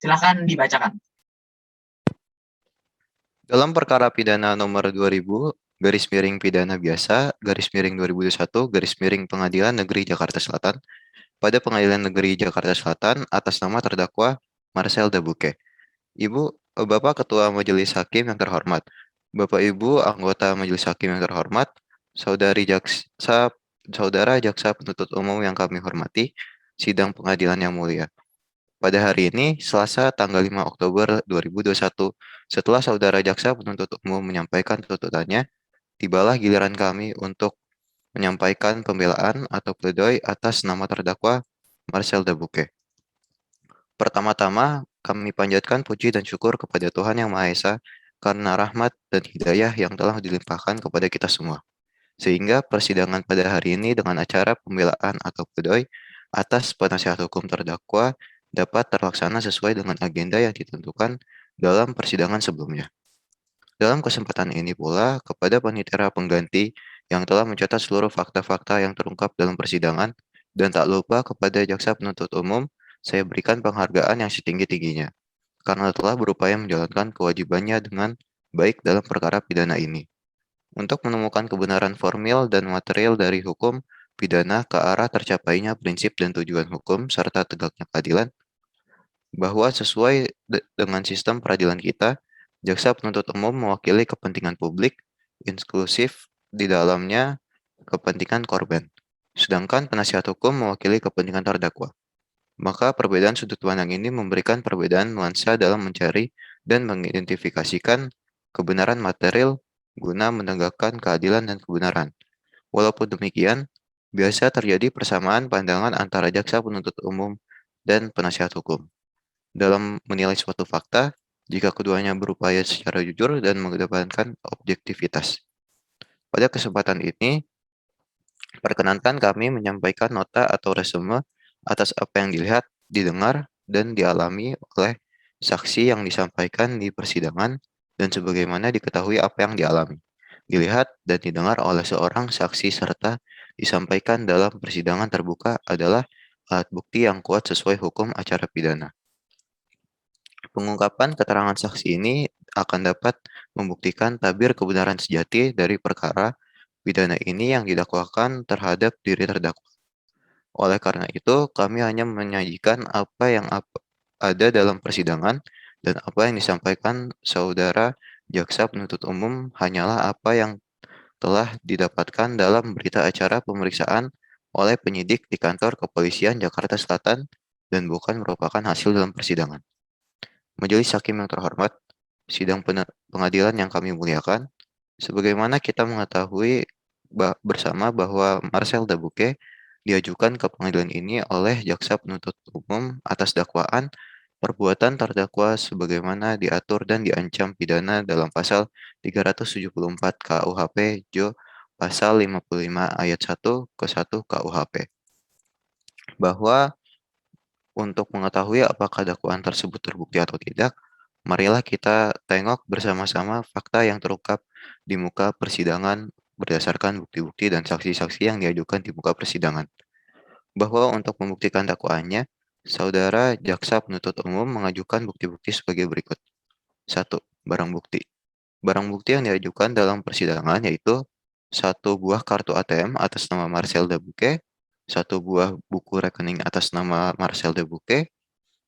Silakan dibacakan. Dalam perkara pidana nomor 2000 pidana biasa 2021 Pengadilan Negeri Jakarta Selatan pada Pengadilan Negeri Jakarta Selatan atas nama terdakwa Marcel Dabuke. Bapak Ketua Majelis Hakim yang terhormat, Bapak Ibu anggota Majelis Hakim yang terhormat, Saudara Jaksa Penuntut Umum yang kami hormati, sidang pengadilan yang mulia. Pada hari ini, Selasa tanggal 5 Oktober 2021, setelah Saudara Jaksa Penuntut Umum menyampaikan tuntutannya, tibalah giliran kami untuk menyampaikan pembelaan atau pledoi atas nama terdakwa Marcel Dabuke. Pertama-tama, kami panjatkan puji dan syukur kepada Tuhan Yang Maha Esa karena rahmat dan hidayah yang telah dilimpahkan kepada kita semua. Sehingga persidangan pada hari ini dengan acara pembelaan atau pledoi atas penasihat hukum terdakwa dapat terlaksana sesuai dengan agenda yang ditentukan dalam persidangan sebelumnya. Dalam kesempatan ini pula, kepada panitera pengganti yang telah mencatat seluruh fakta-fakta yang terungkap dalam persidangan, dan tak lupa kepada Jaksa Penuntut Umum, saya berikan penghargaan yang setinggi-tingginya, karena telah berupaya menjalankan kewajibannya dengan baik dalam perkara pidana ini. Untuk menemukan kebenaran formil dan material dari hukum pidana ke arah tercapainya prinsip dan tujuan hukum serta tegaknya keadilan, bahwa sesuai dengan sistem peradilan kita, Jaksa Penuntut Umum mewakili kepentingan publik, inklusif di dalamnya kepentingan korban, sedangkan penasihat hukum mewakili kepentingan terdakwa. Maka perbedaan sudut pandang ini memberikan perbedaan nuansa dalam mencari dan mengidentifikasikan kebenaran material guna menegakkan keadilan dan kebenaran. Walaupun demikian, biasa terjadi persamaan pandangan antara jaksa penuntut umum dan penasihat hukum dalam menilai suatu fakta jika keduanya berupaya secara jujur dan mengedepankan objektivitas. Pada kesempatan ini, perkenankan kami menyampaikan nota atau resume atas apa yang dilihat, didengar, dan dialami oleh saksi yang disampaikan di persidangan dan sebagaimana diketahui apa yang dialami, dilihat, dan didengar oleh seorang saksi serta disampaikan dalam persidangan terbuka adalah alat bukti yang kuat sesuai hukum acara pidana. Pengungkapan keterangan saksi ini akan dapat membuktikan tabir kebenaran sejati dari perkara pidana ini yang didakwakan terhadap diri terdakwa. Oleh karena itu, kami hanya menyajikan apa yang ada dalam persidangan dan apa yang disampaikan saudara jaksa penuntut umum hanyalah apa yang telah didapatkan dalam berita acara pemeriksaan oleh penyidik di kantor kepolisian Jakarta Selatan dan bukan merupakan hasil dalam persidangan. Majelis Hakim yang terhormat, sidang pengadilan yang kami muliakan, sebagaimana kita mengetahui bersama bahwa Marcel Dabuke diajukan ke pengadilan ini oleh jaksa penuntut umum atas dakwaan perbuatan terdakwa sebagaimana diatur dan diancam pidana dalam pasal 374 KUHP Jo pasal 55 ayat 1 ke 1 KUHP. Bahwa untuk mengetahui apakah dakwaan tersebut terbukti atau tidak, marilah kita tengok bersama-sama fakta yang terungkap di muka persidangan berdasarkan bukti-bukti dan saksi-saksi yang diajukan di muka persidangan. Bahwa untuk membuktikan dakwaannya, saudara jaksa penuntut umum mengajukan bukti-bukti sebagai berikut. 1. Barang bukti. Barang bukti yang diajukan dalam persidangan yaitu 1 buah kartu ATM atas nama Marcel de Bouquet, 1 buah buku rekening atas nama Marcel de Bouquet,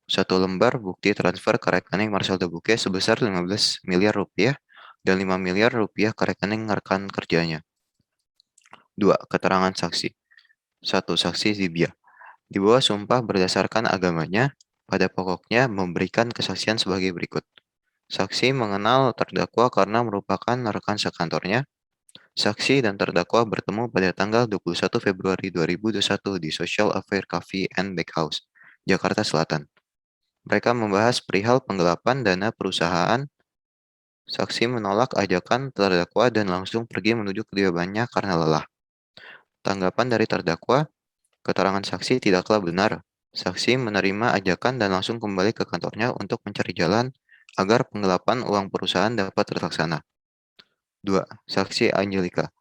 1 lembar bukti transfer ke rekening Marcel de Bouquet sebesar 15 miliar rupiah dan 5 miliar rupiah ke rekening rekan kerjanya. 2. Keterangan saksi. 1. Saksi Zibia. Di bawah sumpah berdasarkan agamanya, pada pokoknya memberikan kesaksian sebagai berikut. Saksi mengenal terdakwa karena merupakan rekan sekantornya. Saksi dan terdakwa bertemu pada tanggal 21 Februari 2021 di Social Affair Coffee and Bakehouse, Jakarta Selatan. Mereka membahas perihal penggelapan dana perusahaan. Saksi menolak ajakan terdakwa dan langsung pergi menuju kediamannya karena lelah. Tanggapan dari terdakwa, keterangan saksi tidaklah benar. Saksi menerima ajakan dan langsung kembali ke kantornya untuk mencari jalan agar penggelapan uang perusahaan dapat terlaksana. 2. Saksi Angelika.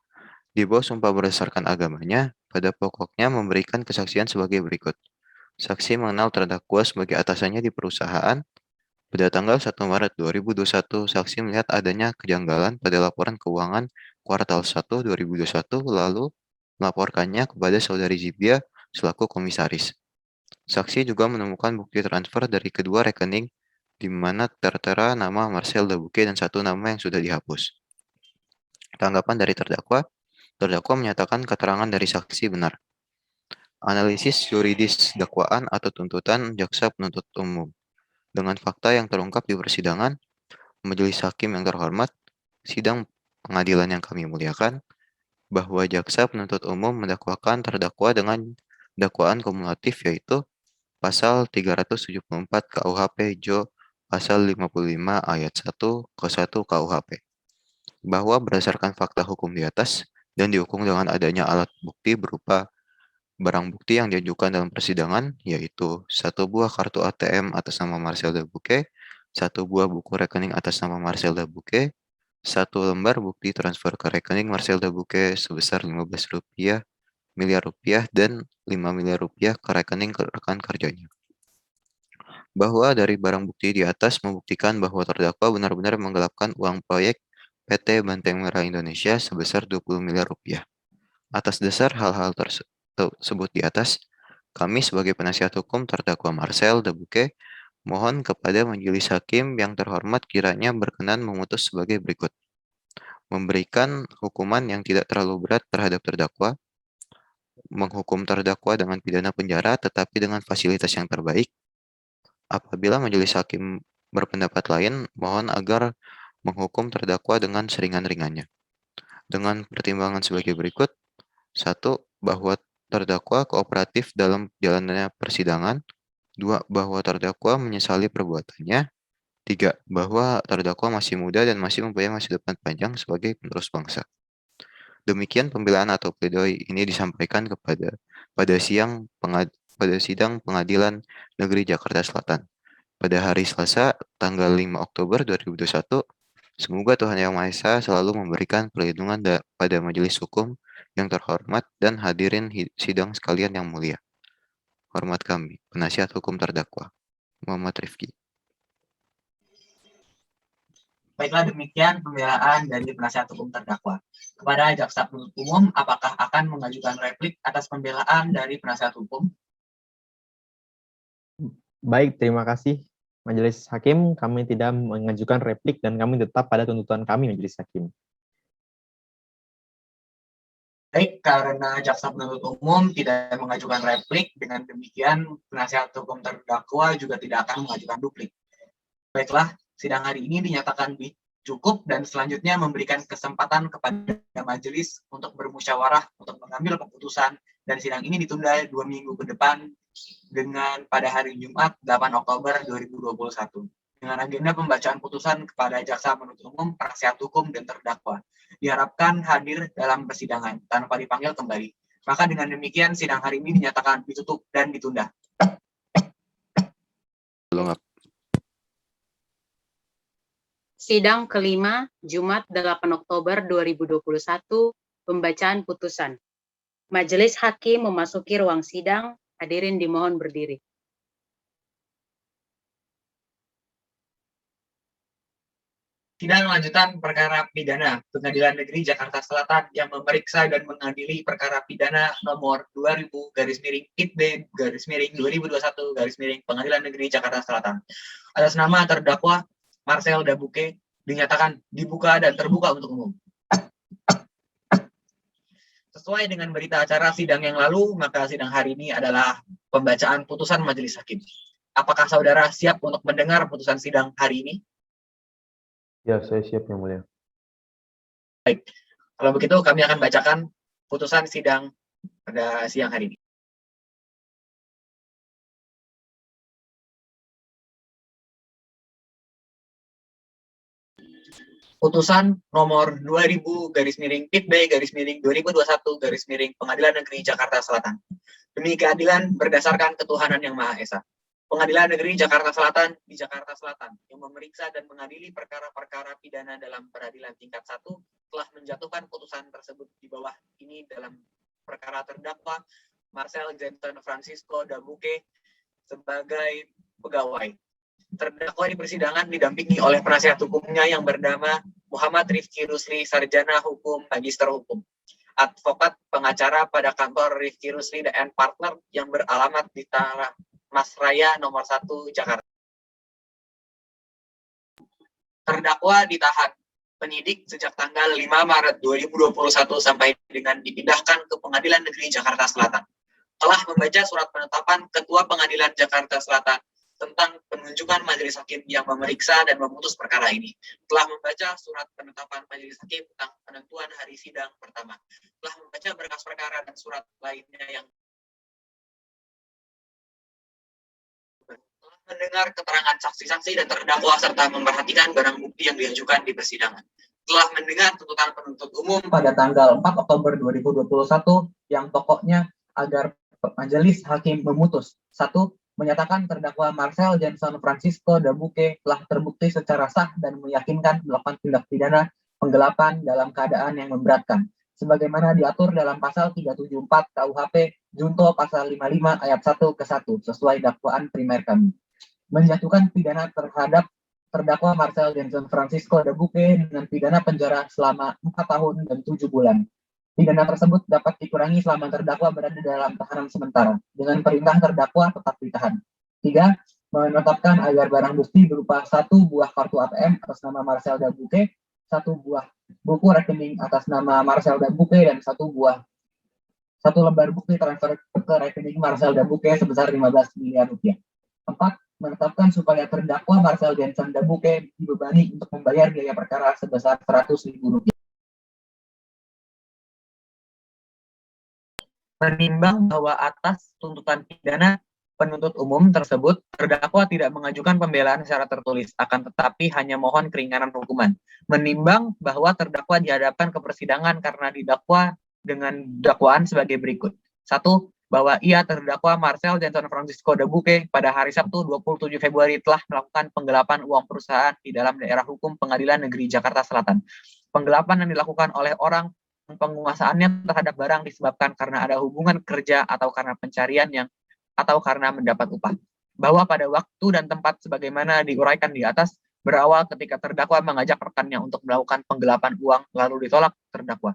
Di bawah sumpah berdasarkan agamanya, pada pokoknya memberikan kesaksian sebagai berikut. Saksi mengenal terdakwa sebagai atasannya di perusahaan. Pada tanggal 1 Maret 2021, saksi melihat adanya kejanggalan pada laporan keuangan kuartal 1 2021 lalu melaporkannya kepada saudari Zibia selaku komisaris. Saksi juga menemukan bukti transfer dari kedua rekening di mana tertera nama Marcel de Bouquet dan 1 nama yang sudah dihapus. Tanggapan dari terdakwa menyatakan keterangan dari saksi benar. Analisis yuridis dakwaan atau tuntutan jaksa penuntut umum. Dengan fakta yang terungkap di persidangan, majelis hakim yang terhormat, sidang pengadilan yang kami muliakan, bahwa jaksa penuntut umum mendakwakan terdakwa dengan dakwaan kumulatif yaitu Pasal 374 KUHP Jo Pasal 55 Ayat 1 ke 1 KUHP. Bahwa berdasarkan fakta hukum di atas dan didukung dengan adanya alat bukti berupa barang bukti yang diajukan dalam persidangan, yaitu 1 buah kartu ATM atas nama Marcel de Bouquet, 1 buah buku rekening atas nama Marcel de Bouquet, 1 lembar bukti transfer ke rekening Marcel de Bouquet sebesar 15 miliar rupiah dan 5 miliar rupiah ke rekening rekan kerjanya. Bahwa dari barang bukti di atas membuktikan bahwa terdakwa benar-benar menggelapkan uang proyek PT Banteng Merah Indonesia sebesar 20 miliar rupiah. Atas dasar hal-hal tersebut di atas, kami sebagai penasihat hukum terdakwa Marcel de Bouquet mohon kepada majelis hakim yang terhormat kiranya berkenan memutus sebagai berikut. Memberikan hukuman yang tidak terlalu berat terhadap terdakwa, menghukum terdakwa dengan pidana penjara tetapi dengan fasilitas yang terbaik. Apabila majelis hakim berpendapat lain, mohon agar menghukum terdakwa dengan seringan-ringannya. Dengan pertimbangan sebagai berikut. 1. Bahwa terdakwa kooperatif dalam jalannya persidangan. 2. Bahwa terdakwa menyesali perbuatannya. 3. Bahwa terdakwa masih muda dan masih mempunyai masa depan panjang sebagai penerus bangsa. Demikian pembelaan atau pledoi ini disampaikan pada sidang pengadilan negeri Jakarta Selatan pada hari Selasa tanggal 5 Oktober 2021. Semoga Tuhan Yang Maha Esa selalu memberikan perlindungan pada majelis hukum yang terhormat dan hadirin sidang sekalian yang mulia. Hormat kami, penasihat hukum terdakwa, Muhammad Rifki. Baiklah, demikian pembelaan dari penasihat hukum terdakwa. Kepada jaksa penuntut umum, apakah akan mengajukan replik atas pembelaan dari penasihat hukum? Baik, terima kasih Majelis Hakim. Kami tidak mengajukan replik dan kami tetap pada tuntutan kami, Majelis Hakim. Baik, karena jaksa penuntut umum tidak mengajukan replik, dengan demikian penasihat hukum terdakwa juga tidak akan mengajukan duplik. Baiklah, sidang hari ini dinyatakan cukup dan selanjutnya memberikan kesempatan kepada majelis untuk bermusyawarah untuk mengambil keputusan, dan sidang ini ditunda 2 minggu ke depan dengan pada hari Jumat 8 Oktober 2021 dengan agenda pembacaan putusan kepada jaksa penuntut umum, penasihat hukum, dan terdakwa. Diharapkan hadir dalam persidangan tanpa dipanggil kembali. Maka dengan demikian sidang hari ini dinyatakan ditutup dan ditunda. Sidang kelima, Jumat 8 Oktober 2021, Pembacaan putusan. Majelis Hakim memasuki ruang sidang. Hadirin dimohon berdiri. Sidang lanjutan perkara pidana Pengadilan Negeri Jakarta Selatan yang memeriksa dan mengadili perkara pidana nomor 2000/PIT-B/2021 Pengadilan Negeri Jakarta Selatan. Atas nama terdakwa Marcel Dabuke dinyatakan dibuka dan terbuka untuk umum. Sesuai dengan berita acara sidang yang lalu, maka sidang hari ini adalah pembacaan putusan majelis hakim. Apakah saudara siap untuk mendengar putusan sidang hari ini? Ya, saya siap yang mulia. Baik, kalau begitu kami akan bacakan putusan sidang pada siang hari ini. Putusan nomor 2000/PIT-B/2021 Pengadilan Negeri Jakarta Selatan. Demi keadilan berdasarkan ketuhanan yang Maha Esa. Pengadilan Negeri Jakarta Selatan di Jakarta Selatan yang memeriksa dan mengadili perkara-perkara pidana dalam peradilan tingkat 1 telah menjatuhkan putusan tersebut di bawah ini dalam perkara terdakwa Marcel Jensen Francisco Dabuke sebagai pegawai. Terdakwa di persidangan didampingi oleh penasihat hukumnya yang bernama Muhammad Rifki Rusli, Sarjana Hukum, Magister Hukum. Advokat pengacara pada kantor Rifki Rusli dan Partner yang beralamat di Tanah Mas Raya nomor 1 Jakarta. Terdakwa ditahan penyidik sejak tanggal 5 Maret 2021 sampai dengan dipindahkan ke Pengadilan Negeri Jakarta Selatan. Telah membaca surat penetapan Ketua Pengadilan Jakarta Selatan tentang penunjukan majelis hakim yang memeriksa dan memutus perkara ini. Telah membaca surat penetapan majelis hakim tentang penentuan hari sidang pertama. Telah membaca berkas perkara dan surat lainnya yang mendengar keterangan saksi-saksi dan terdakwa serta memperhatikan barang bukti yang diajukan di persidangan. Telah mendengar tuntutan penuntut umum pada tanggal 4 Oktober 2021 yang pokoknya agar majelis hakim memutus. 1. Menyatakan terdakwa Marcel Jensen Francisco Dabuke telah terbukti secara sah dan meyakinkan melakukan tindak pidana penggelapan dalam keadaan yang memberatkan, sebagaimana diatur dalam pasal 374 KUHP junto pasal 55 ayat 1 ke 1 sesuai dakwaan primer kami. Menjatuhkan pidana terhadap terdakwa Marcel Jensen Francisco Dabuke dengan pidana penjara selama 4 tahun dan 7 bulan. Pidana tersebut dapat dikurangi selama terdakwa berada dalam tahanan sementara, dengan perintah terdakwa tetap ditahan. 3. Menetapkan agar barang bukti berupa 1 buah kartu ATM atas nama Marcel Dabuke, 1 buah buku rekening atas nama Marcel Dabuke, dan 1 lembar bukti transfer ke rekening Marcel Dabuke sebesar 15 miliar rupiah. 4. Menetapkan supaya terdakwa Marcel Jensen Dabuke dibebani untuk membayar biaya perkara sebesar Rp100.000. Menimbang bahwa atas tuntutan pidana penuntut umum tersebut, terdakwa tidak mengajukan pembelaan secara tertulis, akan tetapi hanya mohon keringanan hukuman. Menimbang bahwa terdakwa dihadapkan ke persidangan karena didakwa dengan dakwaan sebagai berikut. 1. Bahwa ia terdakwa Marcel Jensen Francisco Dabuke pada hari Sabtu 27 Februari telah melakukan penggelapan uang perusahaan di dalam daerah hukum Pengadilan Negeri Jakarta Selatan. Penggelapan yang dilakukan oleh orang penguasaannya terhadap barang disebabkan karena ada hubungan kerja atau karena pencarian atau karena mendapat upah. Bahwa pada waktu dan tempat sebagaimana diuraikan di atas berawal ketika terdakwa mengajak rekannya untuk melakukan penggelapan uang lalu ditolak terdakwa.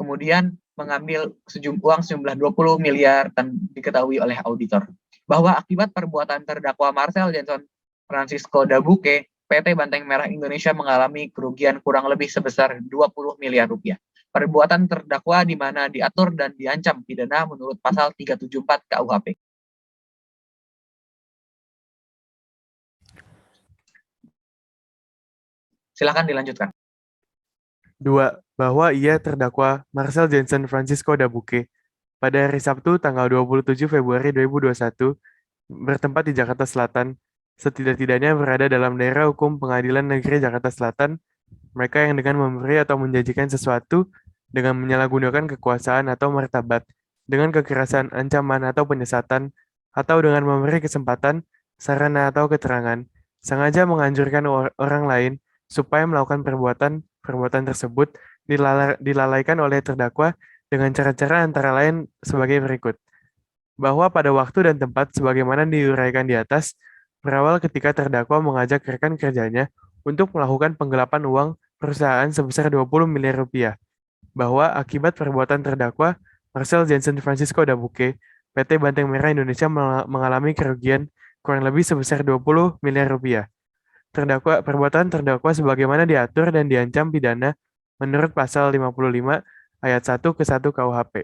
Kemudian mengambil uang sejumlah 20 miliar dan diketahui oleh auditor. Bahwa akibat perbuatan terdakwa Marcel Jensen Francisco Dabuke, PT Banteng Merah Indonesia mengalami kerugian kurang lebih sebesar 20 miliar rupiah. Perbuatan terdakwa di mana diatur dan diancam pidana menurut pasal 374 KUHP. Silakan dilanjutkan. 2. Bahwa ia terdakwa Marcel Jensen Francisco Dabuke pada hari Sabtu tanggal 27 Februari 2021 bertempat di Jakarta Selatan, setidak-tidaknya berada dalam daerah hukum Pengadilan Negeri Jakarta Selatan, mereka yang dengan memberi atau menjanjikan sesuatu dengan menyalahgunakan kekuasaan atau martabat, dengan kekerasan, ancaman, atau penyesatan, atau dengan memberi kesempatan, sarana, atau keterangan, sengaja menganjurkan orang lain supaya melakukan perbuatan tersebut dilalaikan oleh terdakwa dengan cara-cara antara lain sebagai berikut. Bahwa pada waktu dan tempat sebagaimana diuraikan di atas, berawal ketika terdakwa mengajak rekan kerjanya untuk melakukan penggelapan uang perusahaan sebesar 20 miliar rupiah. Bahwa akibat perbuatan terdakwa, Marcel Jansen Francisco Dabuke, PT Banteng Merah Indonesia mengalami kerugian kurang lebih sebesar 20 miliar rupiah. Perbuatan terdakwa sebagaimana diatur dan diancam pidana menurut pasal 55 ayat 1 ke 1 KUHP.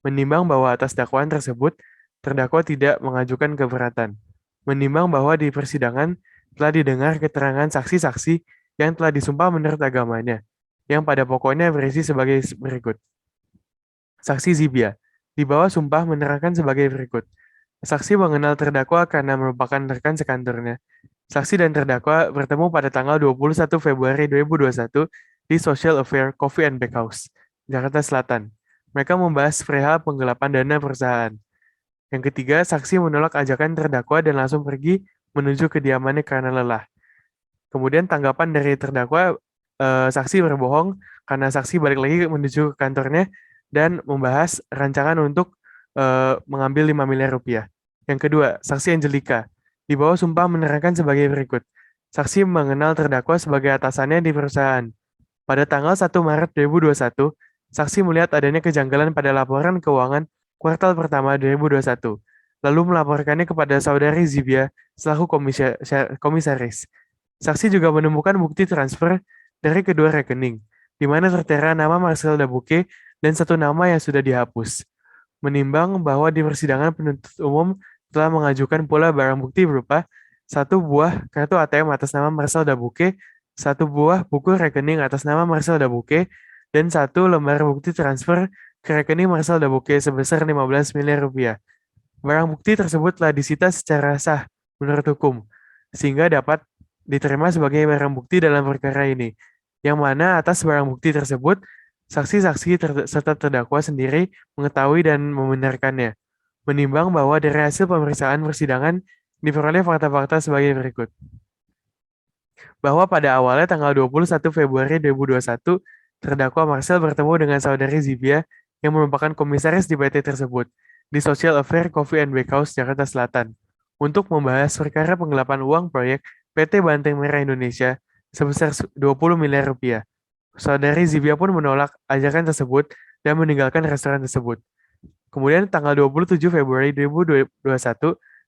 Menimbang bahwa atas dakwaan tersebut, terdakwa tidak mengajukan keberatan. Menimbang bahwa di persidangan telah didengar keterangan saksi-saksi yang telah disumpah menurut agamanya, yang pada pokoknya berisi sebagai berikut. Saksi Zibia, di bawah sumpah menerangkan sebagai berikut. Saksi mengenal terdakwa karena merupakan rekan sekantornya. Saksi dan terdakwa bertemu pada tanggal 21 Februari 2021 di Social Affair Coffee and Bakehouse, Jakarta Selatan. Mereka membahas perihal penggelapan dana perusahaan. Yang ketiga, saksi menolak ajakan terdakwa dan langsung pergi menuju kediamannya karena lelah. Kemudian tanggapan dari terdakwa, saksi berbohong karena saksi balik lagi menuju ke kantornya dan membahas rancangan untuk mengambil 5 miliar rupiah. Yang kedua, saksi Angelika. Di bawah sumpah menerangkan sebagai berikut. Saksi mengenal terdakwa sebagai atasannya di perusahaan. Pada tanggal 1 Maret 2021, saksi melihat adanya kejanggalan pada laporan keuangan kuartal pertama 2021, lalu melaporkannya kepada saudari Zibia selaku komisaris. Saksi juga menemukan bukti transfer dari kedua rekening, di mana tertera nama Marcel Dabuke dan satu nama yang sudah dihapus. Menimbang bahwa di persidangan penuntut umum telah mengajukan pula barang bukti berupa 1 buah kartu ATM atas nama Marcel Dabuke, 1 buah buku rekening atas nama Marcel Dabuke, dan 1 lembar bukti transfer ke rekening Marcel Dabuke sebesar 15 miliar rupiah. Barang bukti tersebut telah disita secara sah menurut hukum, sehingga dapat diterima sebagai barang bukti dalam perkara ini, yang mana atas barang bukti tersebut, saksi-saksi serta terdakwa sendiri mengetahui dan membenarkannya. Menimbang bahwa dari hasil pemeriksaan persidangan diperoleh fakta-fakta sebagai berikut. Bahwa pada awalnya tanggal 21 Februari 2021, terdakwa Marcel bertemu dengan saudari Zibia yang merupakan komisaris di PT tersebut di Social Affair Coffee and Bakehouse, Jakarta Selatan, untuk membahas perkara penggelapan uang proyek PT Banteng Merah Indonesia sebesar 20 miliar rupiah. Saudari Zibia pun menolak ajakan tersebut dan meninggalkan restoran tersebut. Kemudian tanggal 27 Februari 2021,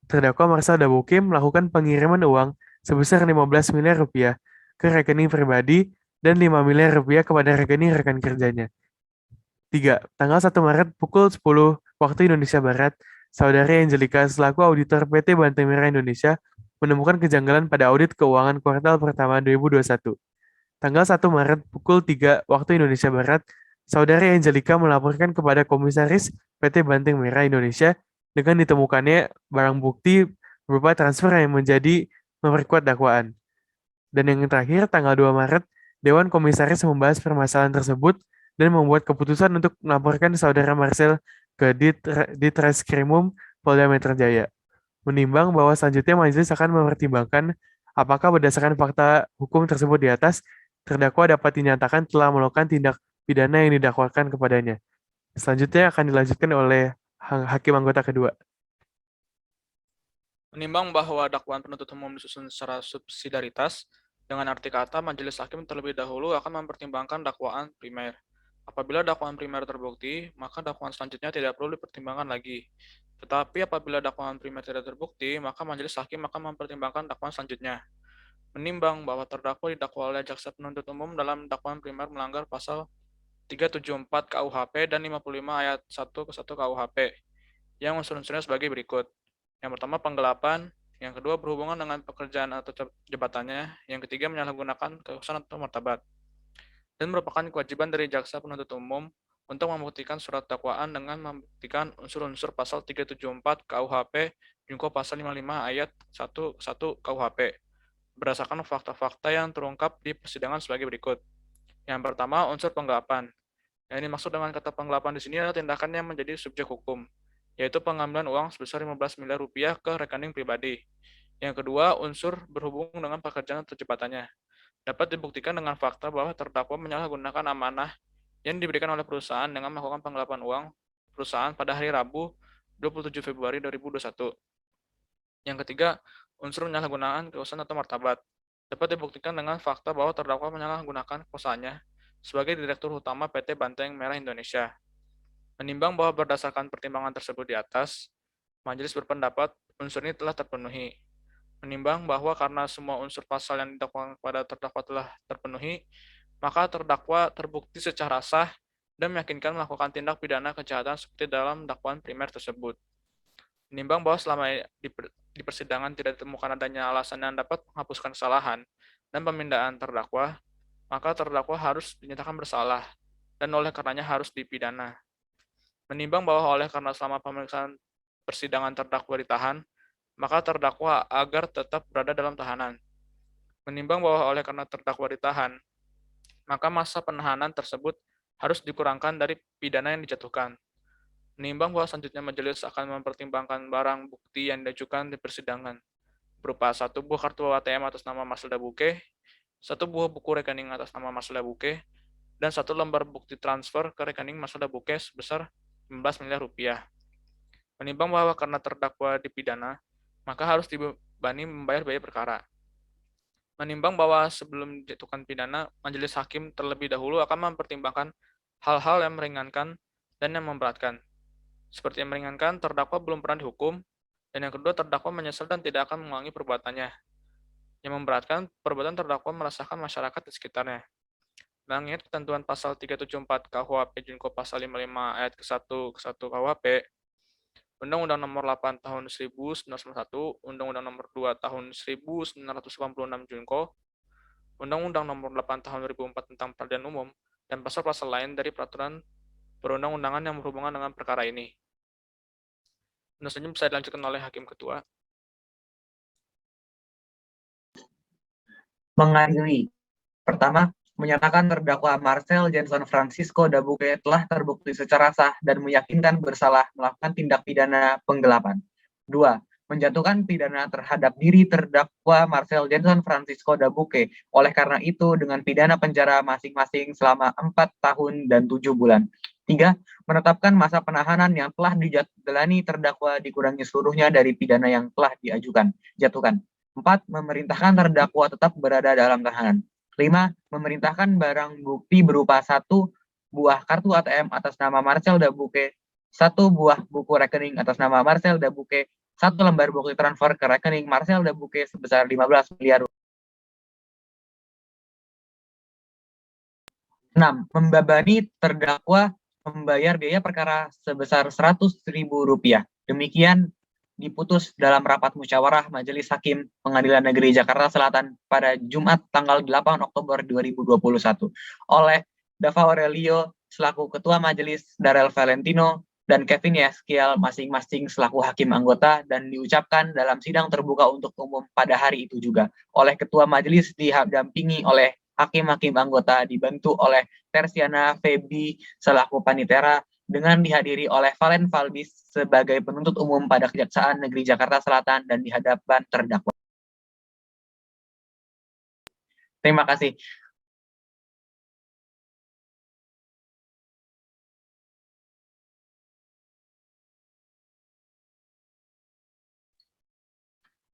terdakwa Marcel Dabuke melakukan pengiriman uang sebesar 15 miliar rupiah ke rekening pribadi dan 5 miliar rupiah kepada rekening rekan kerjanya. 3. Tanggal 1 Maret pukul 10 waktu Indonesia Barat, saudari Angelika selaku auditor PT Banteng Merah Indonesia menemukan kejanggalan pada audit keuangan kuartal pertama 2021. Tanggal 1 Maret pukul 3 waktu Indonesia Barat, saudari Angelika melaporkan kepada komisaris PT Banteng Merah Indonesia dengan ditemukannya barang bukti berupa transfer yang menjadi memperkuat dakwaan. Dan yang terakhir, tanggal 2 Maret, Dewan Komisaris membahas permasalahan tersebut dan membuat keputusan untuk melaporkan saudara Marcel ke Ditreskrimum Polda Metro Jaya. Menimbang bahwa selanjutnya majelis akan mempertimbangkan apakah berdasarkan fakta hukum tersebut di atas, terdakwa dapat dinyatakan telah melakukan tindak pidana yang didakwakan kepadanya. Selanjutnya akan dilanjutkan oleh hakim anggota kedua. Menimbang bahwa dakwaan penuntut umum disusun secara subsidiaritas, dengan arti kata majelis hakim terlebih dahulu akan mempertimbangkan dakwaan primer. Apabila dakwaan primer terbukti, maka dakwaan selanjutnya tidak perlu dipertimbangkan lagi. Tetapi apabila dakwaan primer tidak terbukti, maka majelis hakim akan mempertimbangkan dakwaan selanjutnya. Menimbang bahwa terdakwa didakwa oleh jaksa penuntut umum dalam dakwaan primer melanggar pasal 374 KUHP dan 55 ayat 1 ke 1 KUHP, yang unsur-unsurnya sebagai berikut. Yang pertama, penggelapan. Yang kedua, berhubungan dengan pekerjaan atau jabatannya. Yang ketiga, menyalahgunakan kekuasaan atau martabat. Dan merupakan kewajiban dari jaksa penuntut umum untuk membuktikan surat dakwaan dengan membuktikan unsur-unsur pasal 374 KUHP jungto pasal 55 ayat 1 ke 1 KUHP berdasarkan fakta-fakta yang terungkap di persidangan sebagai berikut. Yang pertama, unsur penggelapan. Yang dimaksud dengan kata penggelapan di sini adalah tindakan yang menjadi subjek hukum, yaitu pengambilan uang sebesar 15 miliar rupiah ke rekening pribadi. Yang kedua, unsur berhubung dengan pekerjaan atau jabatannya. Dapat dibuktikan dengan fakta bahwa terdakwa menyalahgunakan amanah yang diberikan oleh perusahaan dengan melakukan penggelapan uang perusahaan pada hari Rabu 27 Februari 2021. Yang ketiga, unsur penyalahgunaan kekuasaan atau martabat. Dapat dibuktikan dengan fakta bahwa terdakwa menyalahgunakan kekuasaannya sebagai Direktur Utama PT Banteng Merah Indonesia. Menimbang bahwa berdasarkan pertimbangan tersebut di atas, majelis berpendapat unsur ini telah terpenuhi. Menimbang bahwa karena semua unsur pasal yang didakwakan kepada terdakwa telah terpenuhi, maka terdakwa terbukti secara sah dan meyakinkan melakukan tindak pidana kejahatan seperti dalam dakwaan primer tersebut. Menimbang bahwa selama di persidangan tidak ditemukan adanya alasan yang dapat menghapuskan kesalahan dan pemindahan terdakwa, maka terdakwa harus dinyatakan bersalah dan oleh karenanya harus dipidana. Menimbang bahwa oleh karena selama pemeriksaan persidangan terdakwa ditahan, maka terdakwa agar tetap berada dalam tahanan. Menimbang bahwa oleh karena terdakwa ditahan, maka masa penahanan tersebut harus dikurangkan dari pidana yang dijatuhkan. Menimbang bahwa selanjutnya majelis akan mempertimbangkan barang bukti yang diajukan di persidangan, berupa 1 buah kartu ATM atas nama Marselda Buke, 1 buah buku rekening atas nama Marselda Buke, dan 1 lembar bukti transfer ke rekening Marselda Buke sebesar 15 miliar rupiah. Menimbang bahwa karena terdakwa dipidana, maka harus dibebani membayar biaya perkara. Menimbang bahwa sebelum dijatuhkan pidana, majelis hakim terlebih dahulu akan mempertimbangkan hal-hal yang meringankan dan yang memberatkan. Seperti yang meringankan, terdakwa belum pernah dihukum, dan yang kedua, terdakwa menyesal dan tidak akan mengulangi perbuatannya. Yang memberatkan, perbuatan terdakwa meresahkan masyarakat di sekitarnya. Mengingat ketentuan pasal 374 KUHP Junko pasal 55 ayat ke-1 ke-1 KUHP, Undang-Undang Nomor 8 Tahun 1991, Undang-Undang Nomor 2 Tahun 1986 Junko, Undang-Undang Nomor 8 Tahun 2004 tentang Peradilan Umum, dan pasal-pasal lain dari peraturan perundang-undangan yang berhubungan dengan perkara ini. Tentu saja bisa dilanjutkan oleh Hakim Ketua. Mengadili. Pertama, menyatakan terdakwa Marcel Jenson Francisco Dabuke telah terbukti secara sah dan meyakinkan bersalah melakukan tindak pidana penggelapan. 2. Menjatuhkan pidana terhadap diri terdakwa Marcel Jenson Francisco Dabuke. Oleh karena itu, dengan pidana penjara masing-masing selama 4 tahun dan 7 bulan. 3. Menetapkan masa penahanan yang telah dijalani terdakwa dikurangi seluruhnya dari pidana yang telah jatuhkan. 4. Memerintahkan terdakwa tetap berada dalam tahanan. 5. Memerintahkan barang bukti berupa 1 buah kartu ATM atas nama Marcel Dabuke, 1 buah buku rekening atas nama Marcel Dabuke, 1 lembar bukti transfer ke rekening Marcel Dabuke sebesar 15 miliar. 6. Membebani terdakwa membayar biaya perkara sebesar Rp100.000. Demikian diputus dalam rapat musyawarah Majelis Hakim Pengadilan Negeri Jakarta Selatan pada Jumat tanggal 8 Oktober 2021 oleh Dava Aurelio selaku Ketua Majelis, Darel Valentino, dan Kevin Yeskiel masing-masing selaku hakim anggota, dan diucapkan dalam sidang terbuka untuk umum pada hari itu juga oleh Ketua Majelis didampingi oleh hakim-hakim anggota dibantu oleh Tersiana Febi selaku panitera dengan dihadiri oleh Valen Falbis sebagai penuntut umum pada Kejaksaan Negeri Jakarta Selatan dan di hadapan terdakwa. Terima kasih.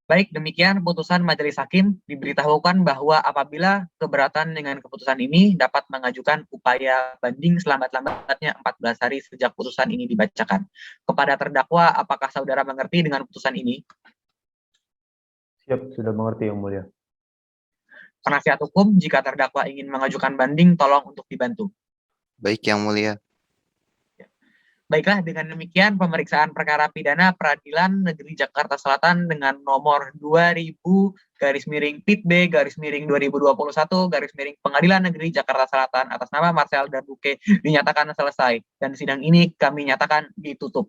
Baik, demikian putusan Majelis Hakim. Diberitahukan bahwa apabila keberatan dengan keputusan ini dapat mengajukan upaya banding selambat-lambatnya 14 hari sejak putusan ini dibacakan. Kepada terdakwa, apakah saudara mengerti dengan putusan ini? Siap, sudah mengerti Yang Mulia. Penasihat hukum, jika terdakwa ingin mengajukan banding, tolong untuk dibantu. Baik, Yang Mulia. Baiklah, dengan demikian pemeriksaan perkara pidana Peradilan Negeri Jakarta Selatan dengan nomor 2000-PIT-B-2021 Pengadilan Negeri Jakarta Selatan atas nama Marcel Dabuke dinyatakan selesai, dan sidang ini kami nyatakan ditutup.